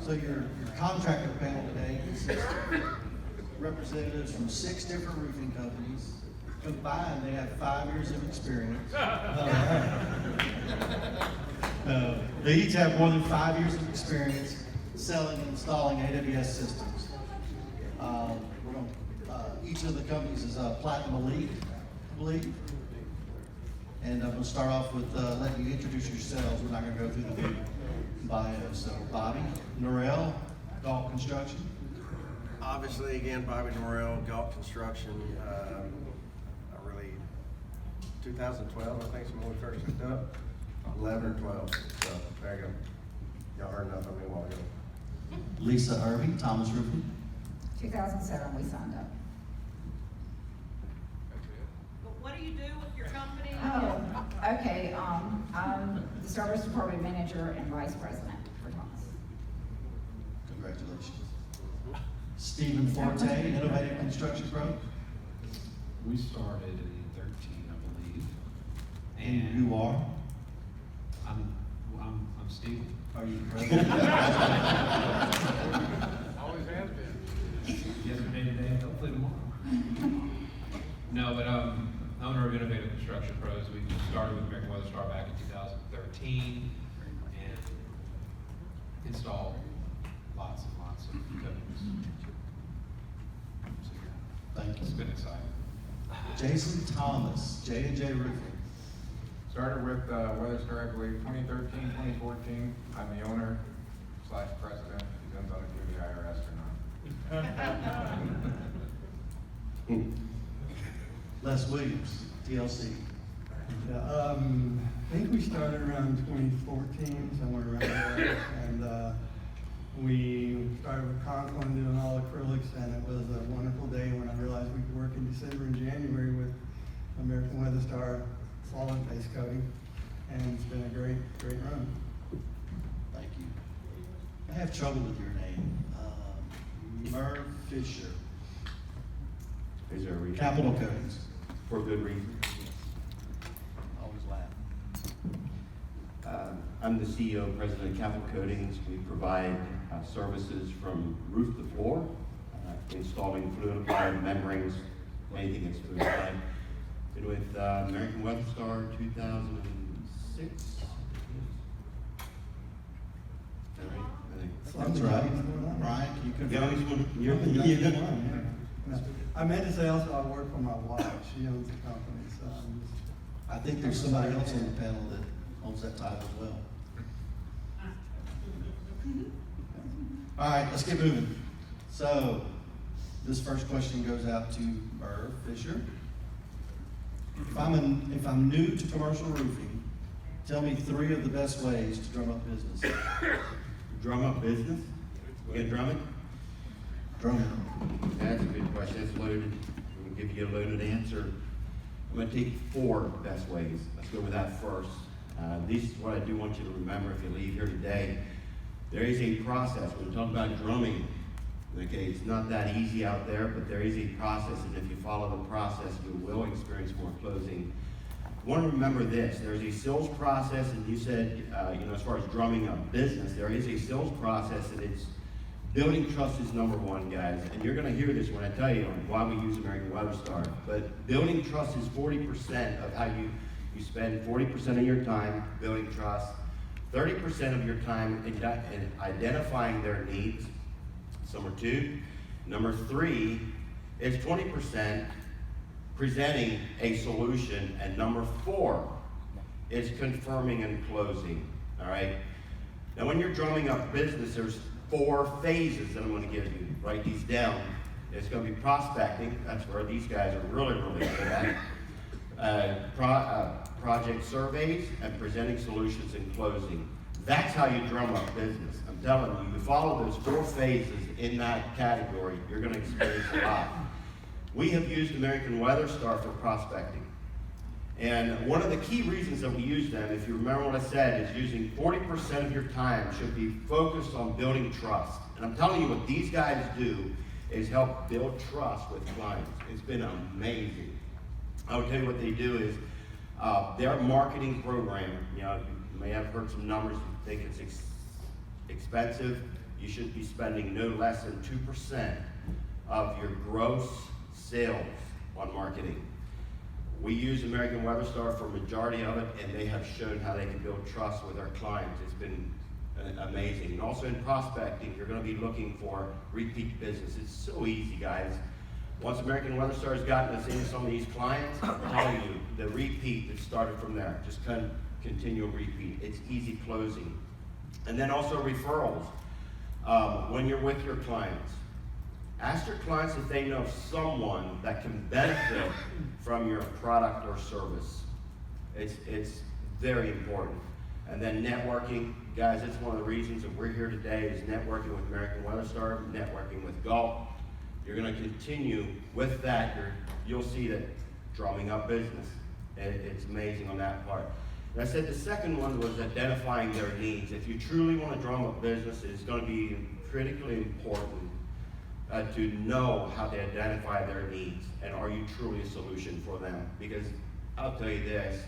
So your contractor panel today consists of representatives from 6 different roofing companies. Combined, they have 5 years of experience. They each have more than 5 years of experience selling and installing AWS systems. Each of the companies is a Platinum Elite, I believe. And I'm going to start off with letting you introduce yourselves. We're not going to go through the big bio. So, Bobby Norrell, Galt Construction. Obviously, again, Bobby Norrell, Galt Construction. 2012, I think, is when we first hooked up. 11 or 12. So there you go. Y'all heard enough of me a while ago. Lisa Irby, Thomas Roofing. 2007, we signed up. But what do you do with your company? Oh, okay, I'm the service department manager and vice president for Thomas. Congratulations. Stephen Forte, Innovative Construction Pro. We started in 13, I believe. And you are? I'm Stephen. Are you the president? Always has been. Yesterday, today, and hopefully tomorrow. No, but owner of Innovative Construction Pros. We started with American Weather Star back in 2013 and installed lots and lots of coatings. So yeah, Thank it's you. been exciting. Jason Thomas, J&J Roofing. Started with Weather Star, I believe, 2013, 2014. I'm the owner / president. Depends on if you're the IRS or not. Les Williams, TLC. Yeah, I think we started around 2014, somewhere around there, and we started with Conklin doing all acrylics, and it was a wonderful day when I realized we could work in December and January with American Weather Star solid base coating, and it's been a great run. Thank you. I have trouble with your name. Merv Fisher, Is there a reason? Capital Coatings. For good reason. Always laugh. I'm the CEO and president of Capital Coatings. We provide services from roof to floor, installing fluidified membranes, anything that's fluidified. Been with American Weather Star 2006. Is that right? I think. That's right. Brian, can you The confirm? youngest one, You're the youngest yeah. one, yeah. I meant to say also I work for my wife. She owns the company, so I'm just. I think there's somebody else on the panel that owns that title as well. All right, let's get moving. So, this first question goes out to Merv Fisher. If I'm new to commercial roofing, tell me 3 of the best ways to drum up business. Drum up business? You gonna drum it? Drum it. That's a good question. It's loaded. I'm gonna give you a loaded answer. I'm gonna take 4 best ways. Let's go with that first. This is what I do want you to remember if you leave here today. There is a process. When we talk about drumming, okay, it's not that easy out there, but there is a process, and if you follow the process, you will experience more closing. You want to remember this. There's a sales process, and you said, as far as drumming up business, there is a sales process, and it's building trust is number 1, guys. And you're going to hear this when I tell you why we use American Weather Star. But building trust is 40% of how you spend 40% of your time building trust, 30% of your time in identifying their needs. That's number 2. Number 3 is 20% presenting a solution, and number 4 is confirming and closing. All right. Now, when you're drumming up business, there's 4 phases that I'm going to give you. Write these down. It's going to be prospecting. That's where these guys are really good at. Project surveys and presenting solutions and closing. That's how you drum up business. I'm telling you, you follow those 4 phases in that category, you're going to experience a lot. We have used American Weather Star for prospecting. And one of the key reasons that we use them, if you remember what I said, is using 40% of your time should be focused on building trust. And I'm telling you, what these guys do is help build trust with clients. It's been amazing. I will tell you what they do is their marketing program, you may have heard some numbers, you think it's expensive. you should be spending no less than 2% of your gross sales on marketing. We use American Weather Star for majority of it, and they have shown how they can build trust with our clients. It's been amazing. And also in prospecting, you're going to be looking for repeat business. It's so easy, guys. Once American Weather Star has gotten us into some of these clients, I'm telling you, the repeat that started from there, just kind of continual repeat. It's easy closing. And then also referrals. When you're with your clients, ask your clients if they know someone that can benefit from your product or service. It's very important. And then networking, guys, it's one of the reasons that we're here today is networking with American Weather Star, networking with Gulf. You're going to continue with that. You'll see that drumming up business. It's amazing on that part. And I said the second one was identifying their needs. If you truly want to drum up business, it's going to be critically important to know how to identify their needs, and are you truly a solution for them? Because I'll tell you this,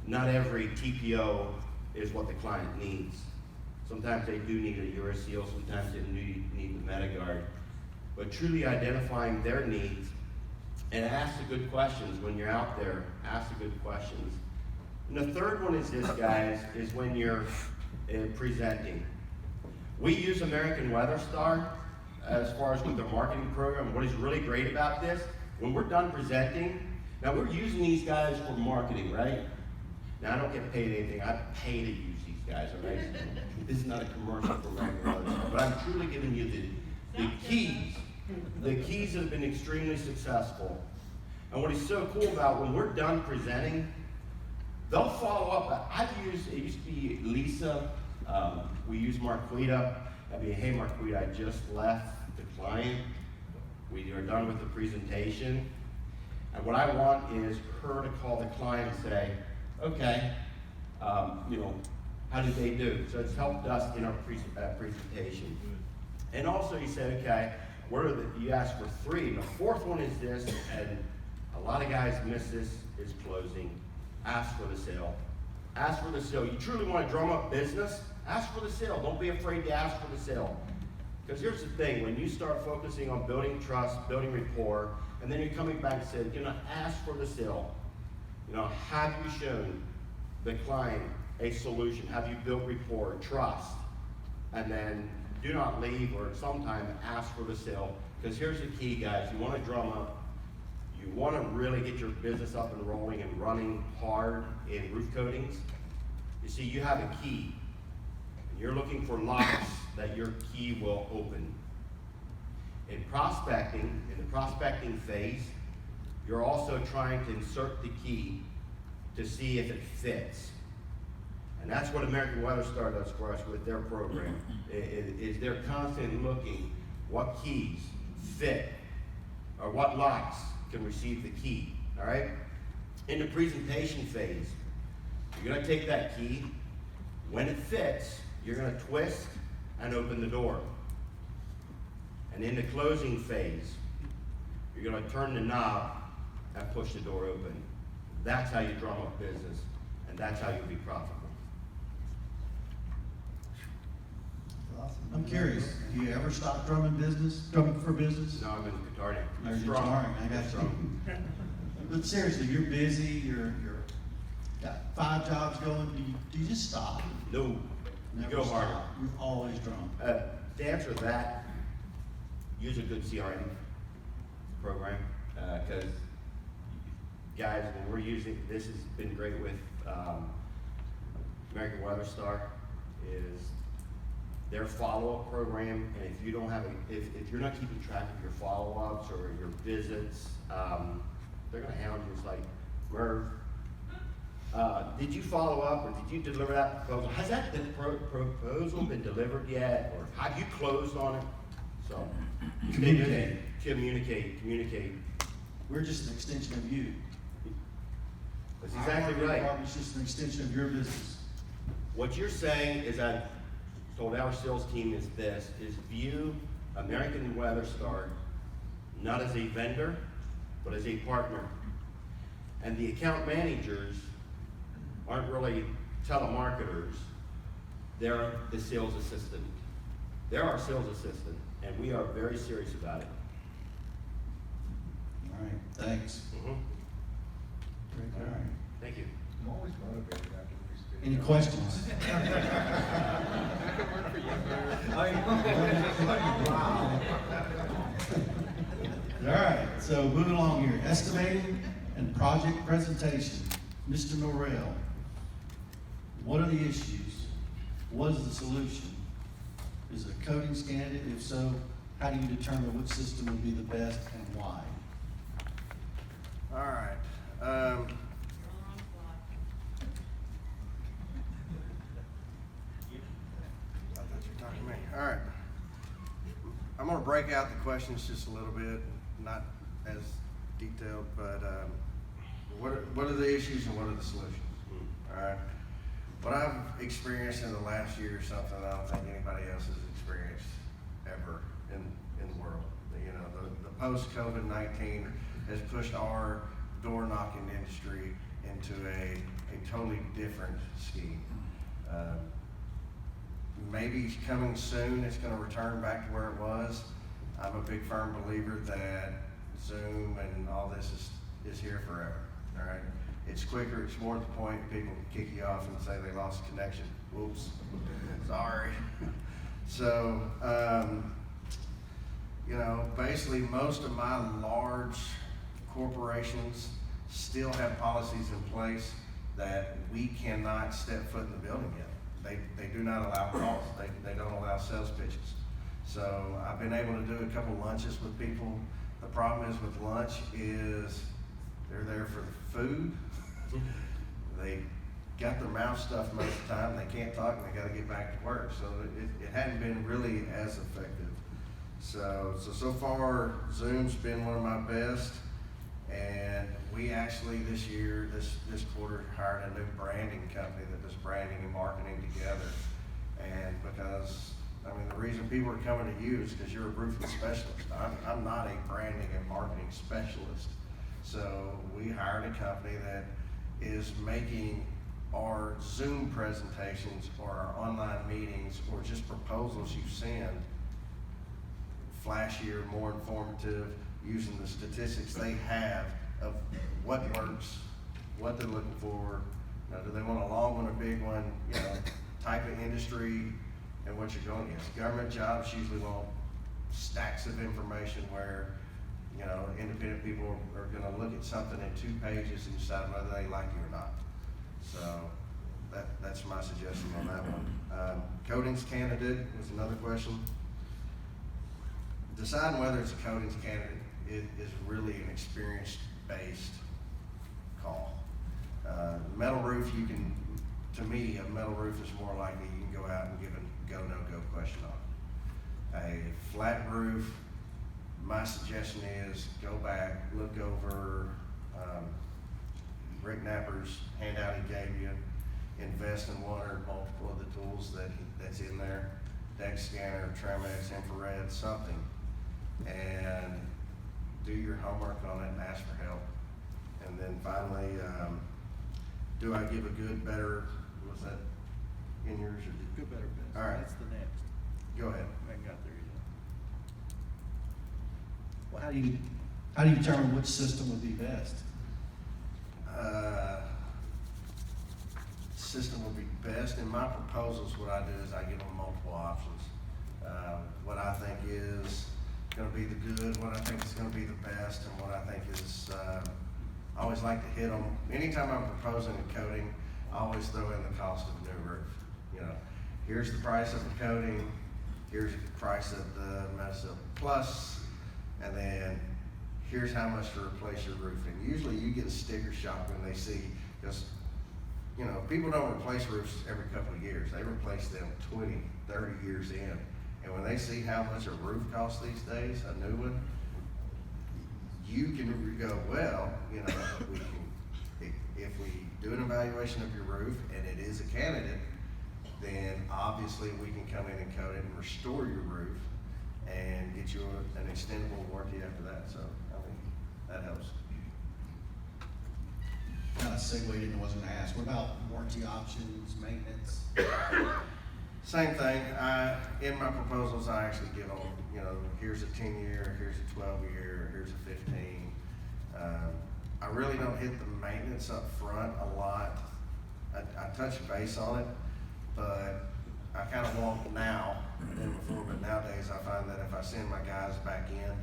not every TPO is what the client needs. Sometimes they do need a Euroseal, sometimes they need the MetaGuard. But truly identifying their needs, and ask the good questions when you're out there, ask the good questions. And the third one is this, guys, is when you're presenting. We use American Weather Star as far as with the marketing program. What is really great about this, when we're done presenting, now we're using these guys for marketing, right? Now I don't get paid anything, I pay to use these guys, all right? This is not a commercial for American Weather Star, but I'm truly giving you the keys that have been extremely successful. And what is so cool about when we're done presenting, they'll follow up. It used to be Lisa, we use Marquita. I'd be, hey Marquita, I just left the client. We are done with the presentation. And what I want is her to call the client and say, okay, how did they do? So it's helped us in our presentation. And also you say, okay, you ask for 3. The fourth one is this, and a lot of guys miss this, is closing. Ask for the sale. Ask for the sale. You truly want to drum up business? Ask for the sale. Don't be afraid to ask for the sale. Because here's the thing, when you start focusing on building trust, building rapport, and then you're coming back and saying, ask for the sale. Have you shown the client a solution? Have you built rapport, trust? And then do not leave, or sometime ask for the sale. Because here's the key, guys. You want to drum up, you want to really get your business up and rolling and running hard in roof coatings. You see, you have a key. And you're looking for locks that your key will open. In the prospecting phase, you're also trying to insert the key to see if it fits. And that's what American Weather Star does for us with their program. Is they're constantly looking what keys fit, or what locks can receive the key, all right? In the presentation phase, you're gonna take that key. When it fits, you're gonna twist and open the door. And in the closing phase, you're gonna turn the knob and push the door open. That's how you drum up business, and that's how you'll be profitable. I'm curious, do you ever stop drumming for business? No, I'm in Qatar now. Or you're Strong. jarring, I got Strong. you. But seriously, you're busy, you're got 5 jobs going, do you just stop? No, you Never go stop. harder. You're always drum. To answer that, use a good CRM program, because guys, when we're using, this has been great with American Weather Star, is their follow-up program, and if you don't have if you're not keeping track of your follow-ups or your visits, they're gonna hound you. It's like, Merv, did you follow up, or did you deliver that proposal? Has that proposal been delivered yet, or have you closed on it? So, communicate. We're just an extension of you. That's Our exactly marketing right. department's just an extension of your business. What you're saying is, I told our sales team is view American Weather Star not as a vendor, but as a partner. And the account managers aren't really telemarketers, they're the sales assistant. They're our sales assistant, and we are very serious about it. All right, thanks. Mhm. All right. Thank you. I'm always motivated after we speak. Any questions? That could work for you, All right, so moving along here, estimating and project presentation. Mr. Norrell, what are the issues? What is the solution? Is it a coatings candidate? If so, how do you determine which system would be the best and why? All right, You're on the fly. I thought you were talking to me. All right. I'm gonna break out the questions just a little bit, not as detailed, but, what are the issues and what are the solutions? All right. What I've experienced in the last year is something I don't think anybody else has experienced ever in the world. You know, the post-COVID-19 has pushed our door knocking industry into a totally different scheme. Maybe coming soon, it's gonna return back to where it was. I'm a big firm believer that Zoom and all this is here forever, all right? It's quicker, it's more to the point, people can kick you off and say they lost connection. Whoops, sorry. So, you know, basically most of my large corporations still have policies in place that we cannot step foot in the building yet. They do not allow calls, they don't allow sales pitches. So I've been able to do a couple lunches with people. The problem is with lunch is they're there for the food. They got their mouth stuffed most of the time, they can't talk, and they gotta get back to work. So it hadn't been really as effective. So far, Zoom's been one of my best. And we actually this year, this quarter, hired a new branding company that does branding and marketing together. And because, I mean, the reason people are coming to you is because you're a roofing specialist. I'm not a branding and marketing specialist. So we hired a company that is making our Zoom presentations or our online meetings or just proposals you send flashier, more informative, using the statistics they have of what works, what they're looking for. Now, do they want a long one, a big one, you know, type of industry and what you're going against. Government jobs usually want stacks of information where, you know, independent people are gonna look at something in 2 pages and decide whether they like you or not. So that's my suggestion on that one. Coatings candidate was another question. Deciding whether it's a coatings candidate is really an experience-based call. Metal roof, to me, a metal roof is more likely you can go out and give a go, no-go question on. A flat roof, my suggestion is go back, look over Rick Napper's handout he gave you, invest in one or multiple of the tools that's in there, deck scanner, Tremex, infrared, something, and do your homework on it and ask for help. And then finally, do I give a good, better, was that in yours or? Good, better, best. All right. That's the next. Go ahead. I haven't got there yet. Well, how do you determine which system would be best? System would be best. In my proposals, what I do is I give them multiple options. What I think is gonna be the good, what I think is gonna be the best, and what I think is, I always like to hit them. Anytime I'm proposing a coating, I always throw in the cost of a new roof. You know, here's the price of the coating, here's the price of the Metal Plus, and then here's how much to replace your roof. And usually you get a sticker shock when they see, because, you know, people don't replace roofs every couple of years. They replace them 20, 30 years in. And when they see how much a roof costs these days, a new one, you can go, well, you know, if we do an evaluation of your roof and it is a candidate, then obviously we can come in and coat it and restore your roof and get you an extendable warranty after that. So, I mean, that helps. Kind of segued into what I was gonna ask. What about warranty options, maintenance? Same thing, in my proposals, I actually give them, you know, here's a 10-year, here's a 12-year, here's a 15. I really don't hit the maintenance up front a lot. I touch base on it, but I kind of want now than before, but nowadays I find that if I send my guys back in,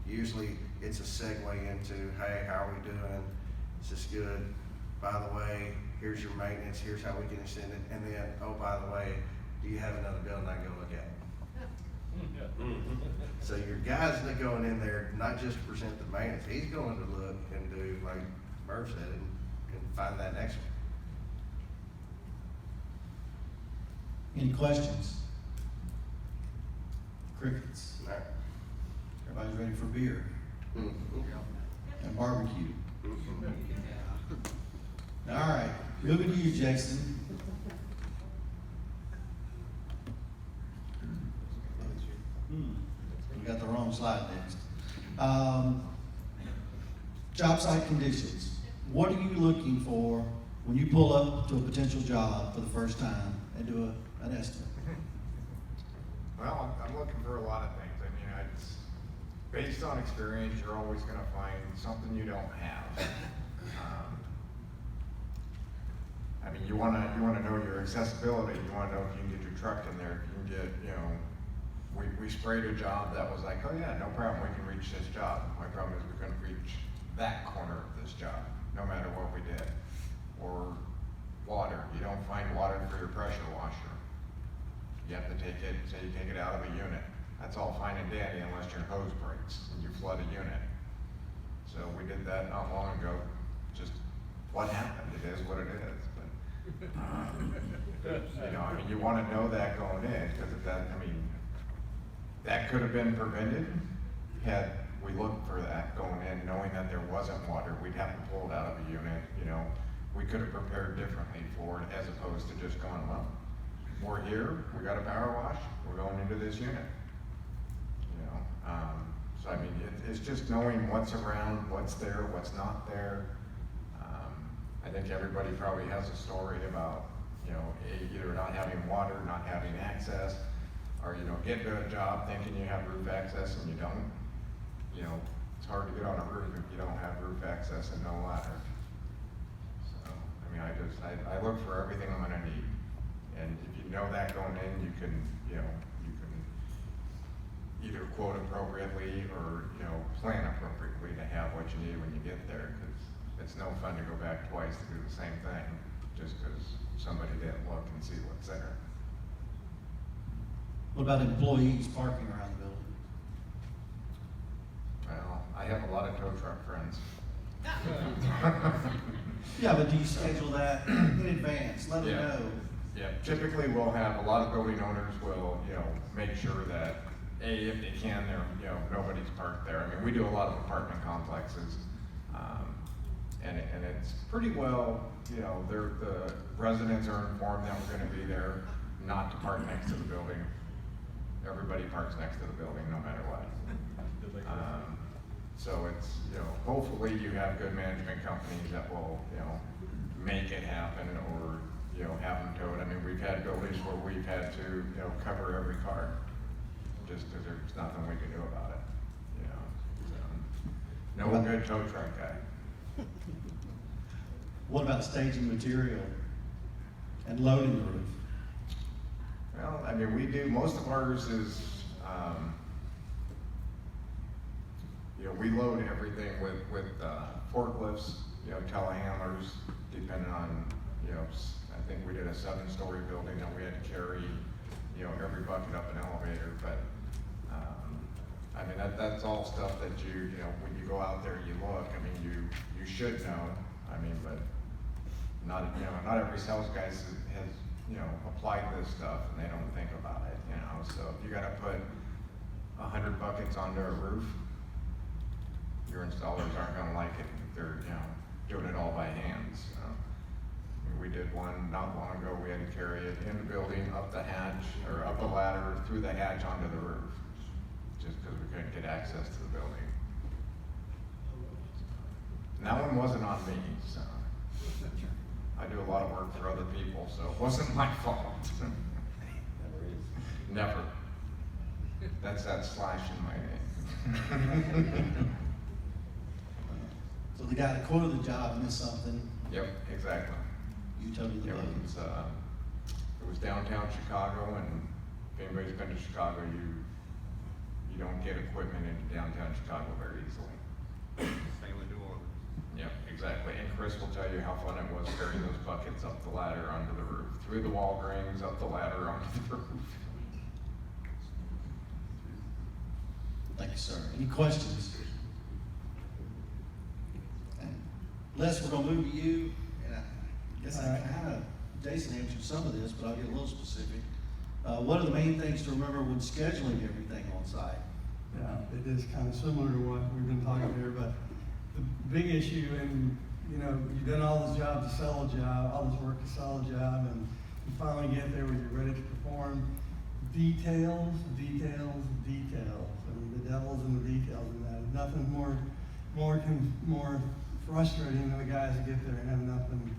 usually it's a segue into, hey, how are we doing? Is this good? By the way, here's your maintenance, here's how we can extend it, and then, oh, by the way, do you have another building I can go look at? So your guy's not going in there, not just to present the maintenance, he's going to look and do, like Merv said, and find that next one. Any questions? Crickets. All right. Everybody's ready for beer and barbecue. All right, moving to you, Jason. We got the wrong slide next. Job site conditions. What are you looking for when you pull up to a potential job for the first time and do an estimate? Well, I'm looking for a lot of things. I mean, it's based on experience, you're always gonna find something you don't have. I mean, you wanna know your accessibility, you wanna know if you can get your truck in there, if you can get, you know, we sprayed a job that was like, oh yeah, no problem, we can reach this job. My problem is we couldn't reach that corner of this job, no matter what we did. Or water, you don't find water for your pressure washer. You have to take it, say you take it out of a unit. That's all fine and dandy unless your hose breaks and you flood a unit. So we did that not long ago. Just what happened, it is what it is. But, you know, I mean, you want to know that going in, because if that, I mean, that could have been prevented had we looked for that going in, knowing that there wasn't water. We'd have to pull it out of a unit, you know. We could have prepared differently for it as opposed to just going, well, we're here, we got a power wash, we're going into this unit. You know, so I mean, it's just knowing what's around, what's there, what's not there. I think everybody probably has a story about, you know, either not having water, not having access, or, you know, get to a job thinking you have roof access and you don't. You know, it's hard to get on a roof if you don't have roof access and no ladder. So, I mean, I look for everything I'm gonna need. And if you know that going in, you can, you know, you can either quote appropriately or, you know, plan appropriately to have what you need when you get there, because it's no fun to go back twice to do the same thing, just because somebody didn't look and see what's there. What about employees parking around the building? Well, I have a lot of tow truck friends. Yeah, but do you schedule that in advance? Let them Yeah. know. Yeah, typically we'll have, a lot of building owners will, you know, make sure that, A, if they can, they're, you know, nobody's parked there. I mean, we do a lot of apartment complexes, and it's pretty well, you know, the residents are informed that we're gonna be there, not to park next to the building. Everybody parks next to the building, no matter what. So it's, you know, hopefully you have good management companies that will, you know, make it happen, or, you know, have them towed. I mean, we've had buildings where we've had to, you know, cover every car, just because there's nothing we can do about it, you know. So, no good tow truck guy. What about staging material and loading the roof? Well, I mean, we do, most of ours is, you know, we load everything with forklifts, you know, telehandlers, depending on, you know, I think we did a 7-story building that we had to carry, you know, every bucket up an elevator, but, I mean, that's all stuff that you know, when you go out there, you look, I mean, you should know, I mean, but not, you know, not every sales guy has, you know, applied this stuff and they don't think about it, you know, so if you gotta put 100 buckets onto a roof, your installers aren't gonna like it if they're, you know, doing it all by hand, so. We did one not long ago, we had to carry it in the building, up the hatch, or up the ladder, through the hatch onto the roof, just because we couldn't get access to the building. And that one wasn't on me, so. I do a lot of work for other people, so it wasn't my fault. Never. That's that slash in my name. So the guy that quoted the job missed something, Yep, exactly. you told me the It name. was downtown Chicago, and if anybody's been to Chicago, you don't get equipment into downtown Chicago very easily. Same with New Orleans. Yep, exactly. And Chris will tell you how fun it was carrying those buckets up the ladder onto the roof, through the Walgreens, up the ladder onto the roof. Thank you, sir. Any questions? Les, we're gonna move to you, and I guess I kinda, Jason answered some of this, but I'll get a little specific. What are the main things to remember when scheduling everything on site? Yeah, it is kind of similar to what we've been talking here, but the big issue, and you know, you've done all this job to sell a job, all this work to sell a job, and you finally get there when you're ready to perform. Details, details, details. I mean, the devil's in the details in that. Nothing more frustrating than the guys that get there and have nothing,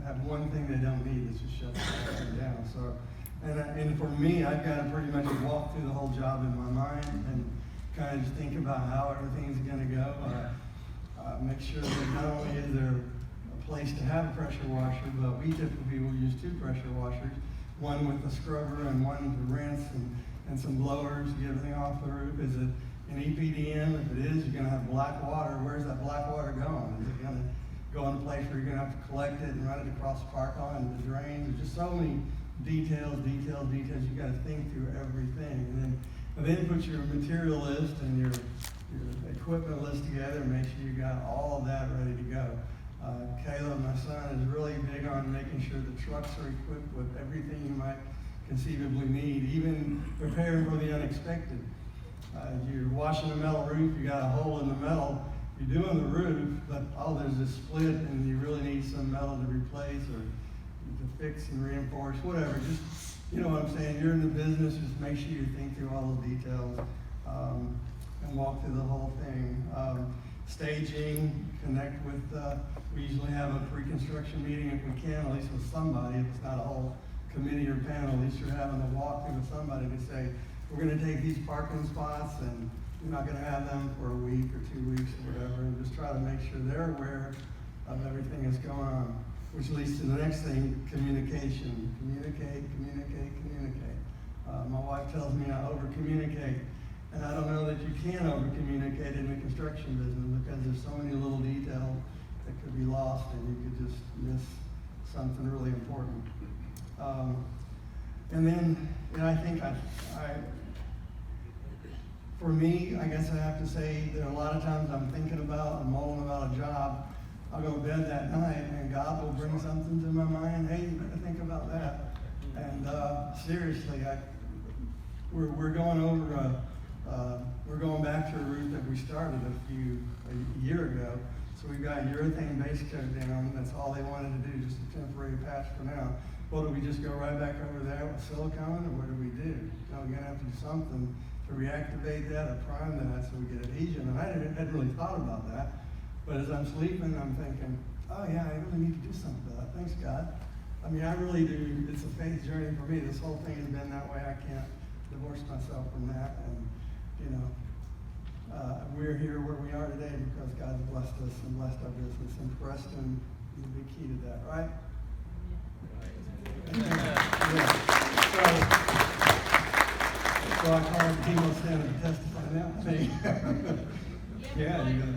have one thing they don't need that's just shut the whole thing down. So, and for me, I've got to pretty much walk through the whole job in my mind and kind of just think about how everything's going to go. Make sure that not only is there a place to have a pressure washer, but we typically will use 2 pressure washers, one with a scrubber and one to rinse and some blowers to get everything off the roof. Is it an EPDM? If it is, you're going to have black water. Where's that black water going? Is it going to go in a place where you're going to have to collect it and run it across the park lot into the drains? There's just so many details. You got to think through everything, and then put your material list and your equipment list together and make sure you got all of that ready to go. Caleb, my son, is really big on making sure the trucks are equipped with everything you might conceivably need, even preparing for the unexpected. You're washing a metal roof, you got a hole in the metal, you're doing the roof, but there's a split and you really need some metal to replace or to fix and reinforce, whatever. Just, you know what I'm saying, you're in the business, just make sure you think through all those details and walk through the whole thing. Staging, connect with, we usually have a pre-construction meeting if we can, at least with somebody, if it's not a whole committee or panel, at least you're having a walkthrough with somebody to say, we're gonna take these parking spots and we're not gonna have them for a week or 2 weeks or whatever, and just try to make sure they're aware of everything that's going on, which leads to the next thing, communication. Communicate. My wife tells me I over-communicate. And I don't know that you can over-communicate in the construction business because there's so many little details that could be lost and you could just miss something really important. And then, I think for me, I guess I have to say that a lot of times I'm thinking about and mulling about a job. I'll go to bed that night and God will bring something to my mind. Hey, you better think about that. And seriously, we're going over we're going back to a roof that we started a year ago. So we've got urethane base coat down. That's all they wanted to do, just a temporary patch for now. Well, do we just go right back over there with silicone, or what do we do? No, we're gonna have to do something to reactivate that or prime that so we get adhesion. And I hadn't really thought about that. But as I'm sleeping, I'm thinking, oh yeah, I really need to do something about that. Thanks, God. I mean, I really do. It's a faith journey for me. This whole thing has been that way. I can't divorce myself from that. And we're here where we are today because God's blessed us and blessed our business. And Preston is a big key to that, right? Yeah. So I call him Timo Stand to testify now. Yeah, you got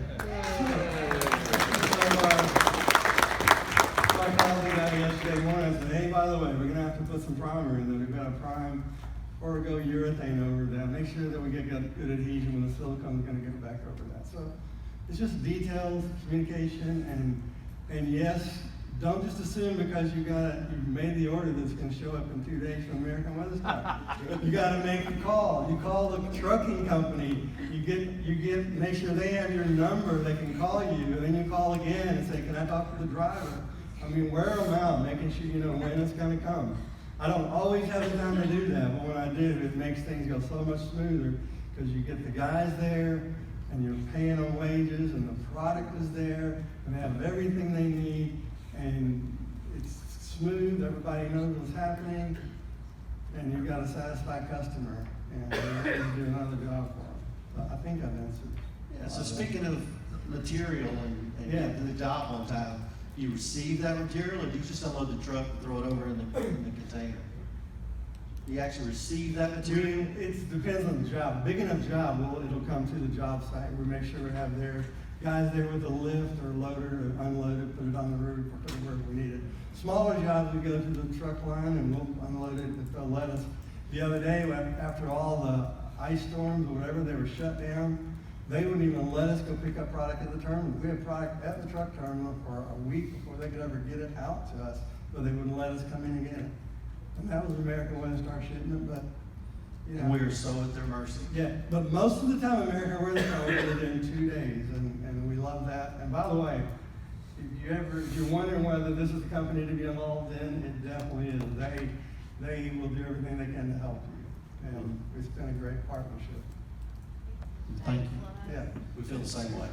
So I called the guy yesterday morning and said, hey, by the way, we're going to have to put some primer in there. We've got to prime or go urethane over that. Make sure that we get good adhesion when the silicone is going to get back over that. So it's just details, communication, and yes, don't just assume because you've made the order that's going to show up in 2 days from American Weather Star. You got to make the call. You call the trucking company. Make sure they have your number. They can call you, and then you call again and say, "Can I talk to the driver?" I mean, wear them out, making sure you know when it's going to come. I don't always have the time to do that, but when I do, it makes things go so much smoother because you get the guys there, and you're paying them wages, and the product is there, and they have everything they need. And it's smooth, everybody knows what's happening, and you've got a satisfied customer, and you're ready to do another job for them. So I think I've answered. Yeah, so speaking of material and Yeah. getting the job on time, you receive that material, or do you just unload the truck and throw it over in the container? Do you actually receive that material? It depends on the job. Big enough job, well, it'll come to the job site. We make sure we have their guys there with a lift or loader to unload it, put it on the roof, or put it wherever we need it. Smaller jobs, we go to the truck line and we'll unload it if they'll let us. The other day, after all the ice storms or whatever, they were shut down. They wouldn't even let us go pick up product at the terminal. We had product at the truck terminal for a week before they could ever get it out to us, but they wouldn't let us come in and get it. And that was American Weather Star shipment, but, you know. And we are so at their mercy. Yeah, but most of the time, American Weather Star we did it in 2 days, and we love that. And by the way, if you're wondering whether this is the company to be involved in, it definitely is. They will do everything they can to help you, and it's been a great partnership. Thank you. Yeah. We feel the same way.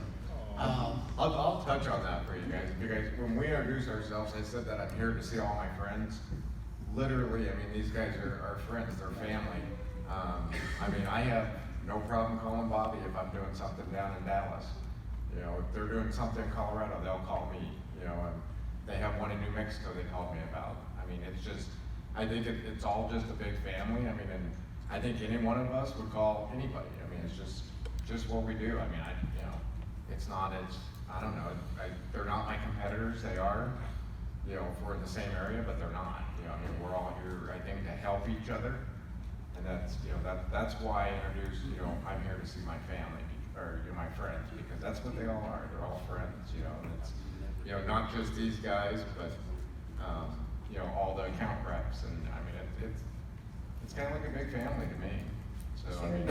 I'll touch on that for you guys, because when we introduced ourselves, I said that I'm here to see all my friends. Literally, I mean, these guys are friends, they're family. I mean, I have no problem calling Bobby if I'm doing something down in Dallas. You know, if they're doing something in Colorado, they'll call me, you know, and they have one in New Mexico they called me about. I mean, it's just, I think it's all just a big family. I mean, and I think any one of us would call anybody. I mean, it's just what we do. I mean, you know, I don't know, they're not my competitors, they are, you know, if we're in the same area, but they're not. You know, I mean, we're all here, I think, to help each other. And that's, you know, that's why I introduced, you know, I'm here to see my family, or, you know, my friends, because that's what they all are. They're all friends, you know, and it's, you know, not just these guys, but, you know, all the account reps, and I mean, it's kind of like a big family to me. So, I mean,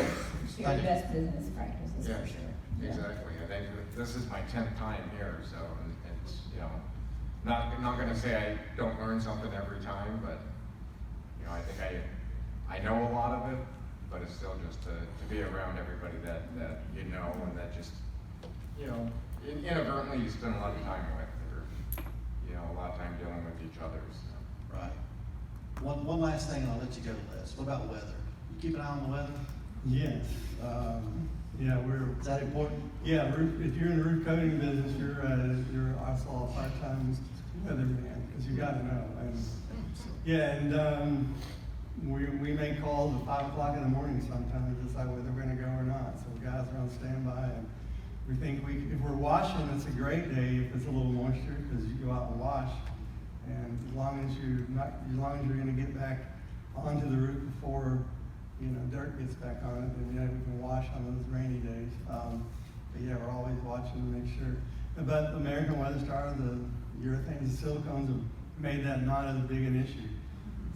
Share best business practices yeah, for sure. Yeah. exactly. I think that this is my 10th time here, so it's, you know, not gonna say I don't learn something every time, but, you know, I think I know a lot of it, but it's still just to be around everybody that you know, and that just, you know, inadvertently you spend a lot of time with, or, you know, a lot of time dealing with each other, so. Right. One last thing, and I'll let you go, Les. What about weather? You keep an eye on the weather? Yes, yeah, Is that important? yeah, if you're in the roof coating business, you're also a 5 times weatherman, because you gotta know. And, yeah, and, we make calls at 5 o'clock in the morning sometimes to decide whether we're gonna go or not. So the guys are on standby, and we think if we're washing, it's a great day if it's a little moisture, because you go out and wash. And as long as you're gonna get back onto the roof before, you know, dirt gets back on it, then, you know, we can wash on those rainy days. But yeah, we're always watching to make sure. But American Weather Star, the urethane and silicones have made that not as big an issue.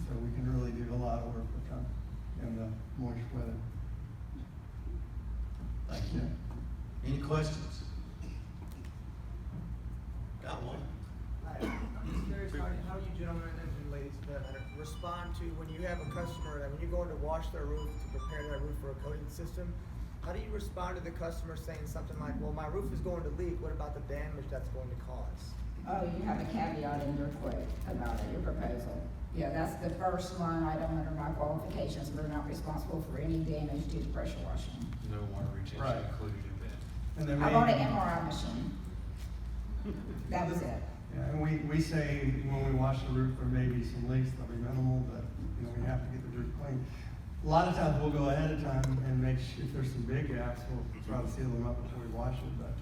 So we can really do a lot of work with them in the moist weather. Thank you. Any questions? Got one? I'm just curious how you gentlemen and ladies that respond to when you have a customer that when you're going to wash their roof to prepare their roof for a coating system, how do you respond to the customer saying something like, well, my roof is going to leak, what about the damage that's going to cause? Oh, you have a caveat in your quote about it, your proposal. Yeah, that's the first line item under my qualifications. We're not responsible for any damage due to pressure washing. No water retention Right. included in that. And there I may- bought an MRI machine. That was it. Yeah, and we say when we wash the roof, there may be some leaks, they'll be minimal, but, you know, we have to get the roof clean. A lot of times we'll go ahead of time and if there's some big gaps, we'll try to seal them up before we wash it, but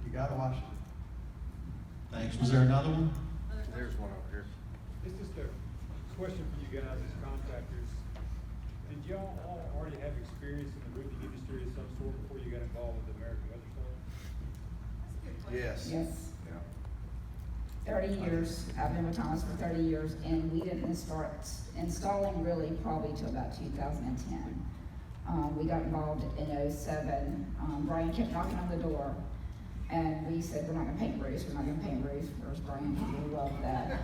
you gotta wash it. Thanks. Was there another one? There's one over here. It's just a question for you guys as contractors. Did y'all all already have experience in the roofing industry of some sort before you got involved with the American Weather Star? Yes. Yes. Yeah. 30 years. I've been with Thomas for 30 years, and we didn't start installing really probably till about 2010. We got involved in 2007. Brian kept knocking on the door, and we said, we're not gonna paint roofs, we're not gonna paint roofs. Where's Brian? We love that.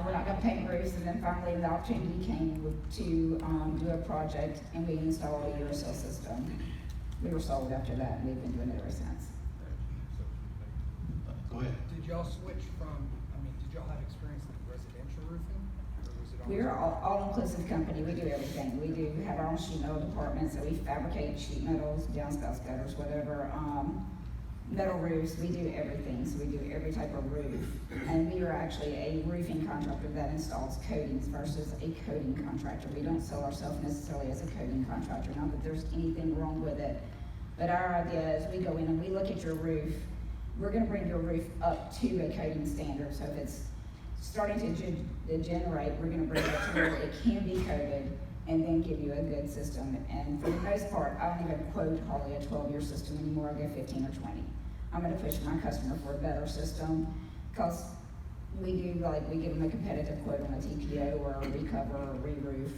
We're not gonna paint roofs, and then finally the opportunity came to do a project, and we installed a Uracil system. We were sold after that, and we've been doing it ever since. Go ahead. Did y'all switch from, did y'all have experience in residential roofing? Or was it We're all-inclusive company, we do everything. We do have our own sheet metal department, so we fabricate sheet metals, downspouts, gutters, whatever. Metal roofs, we do everything, so we do every type of roof. And we are actually a roofing contractor that installs coatings versus a coating contractor. We don't sell ourselves necessarily as a coating contractor, not that there's anything wrong with it. But our idea is we go in and we look at your roof. We're gonna bring your roof up to a coating standard, so if it's starting to degenerate, we're gonna bring it to where it can be coated and then give you a good system. And for the most part, I don't even quote hardly a 12-year system anymore, I go 15 or 20. I'm gonna push my customer for a better system, because we do, like, we give them a competitive quote on a TPO or a recover or a re-roof.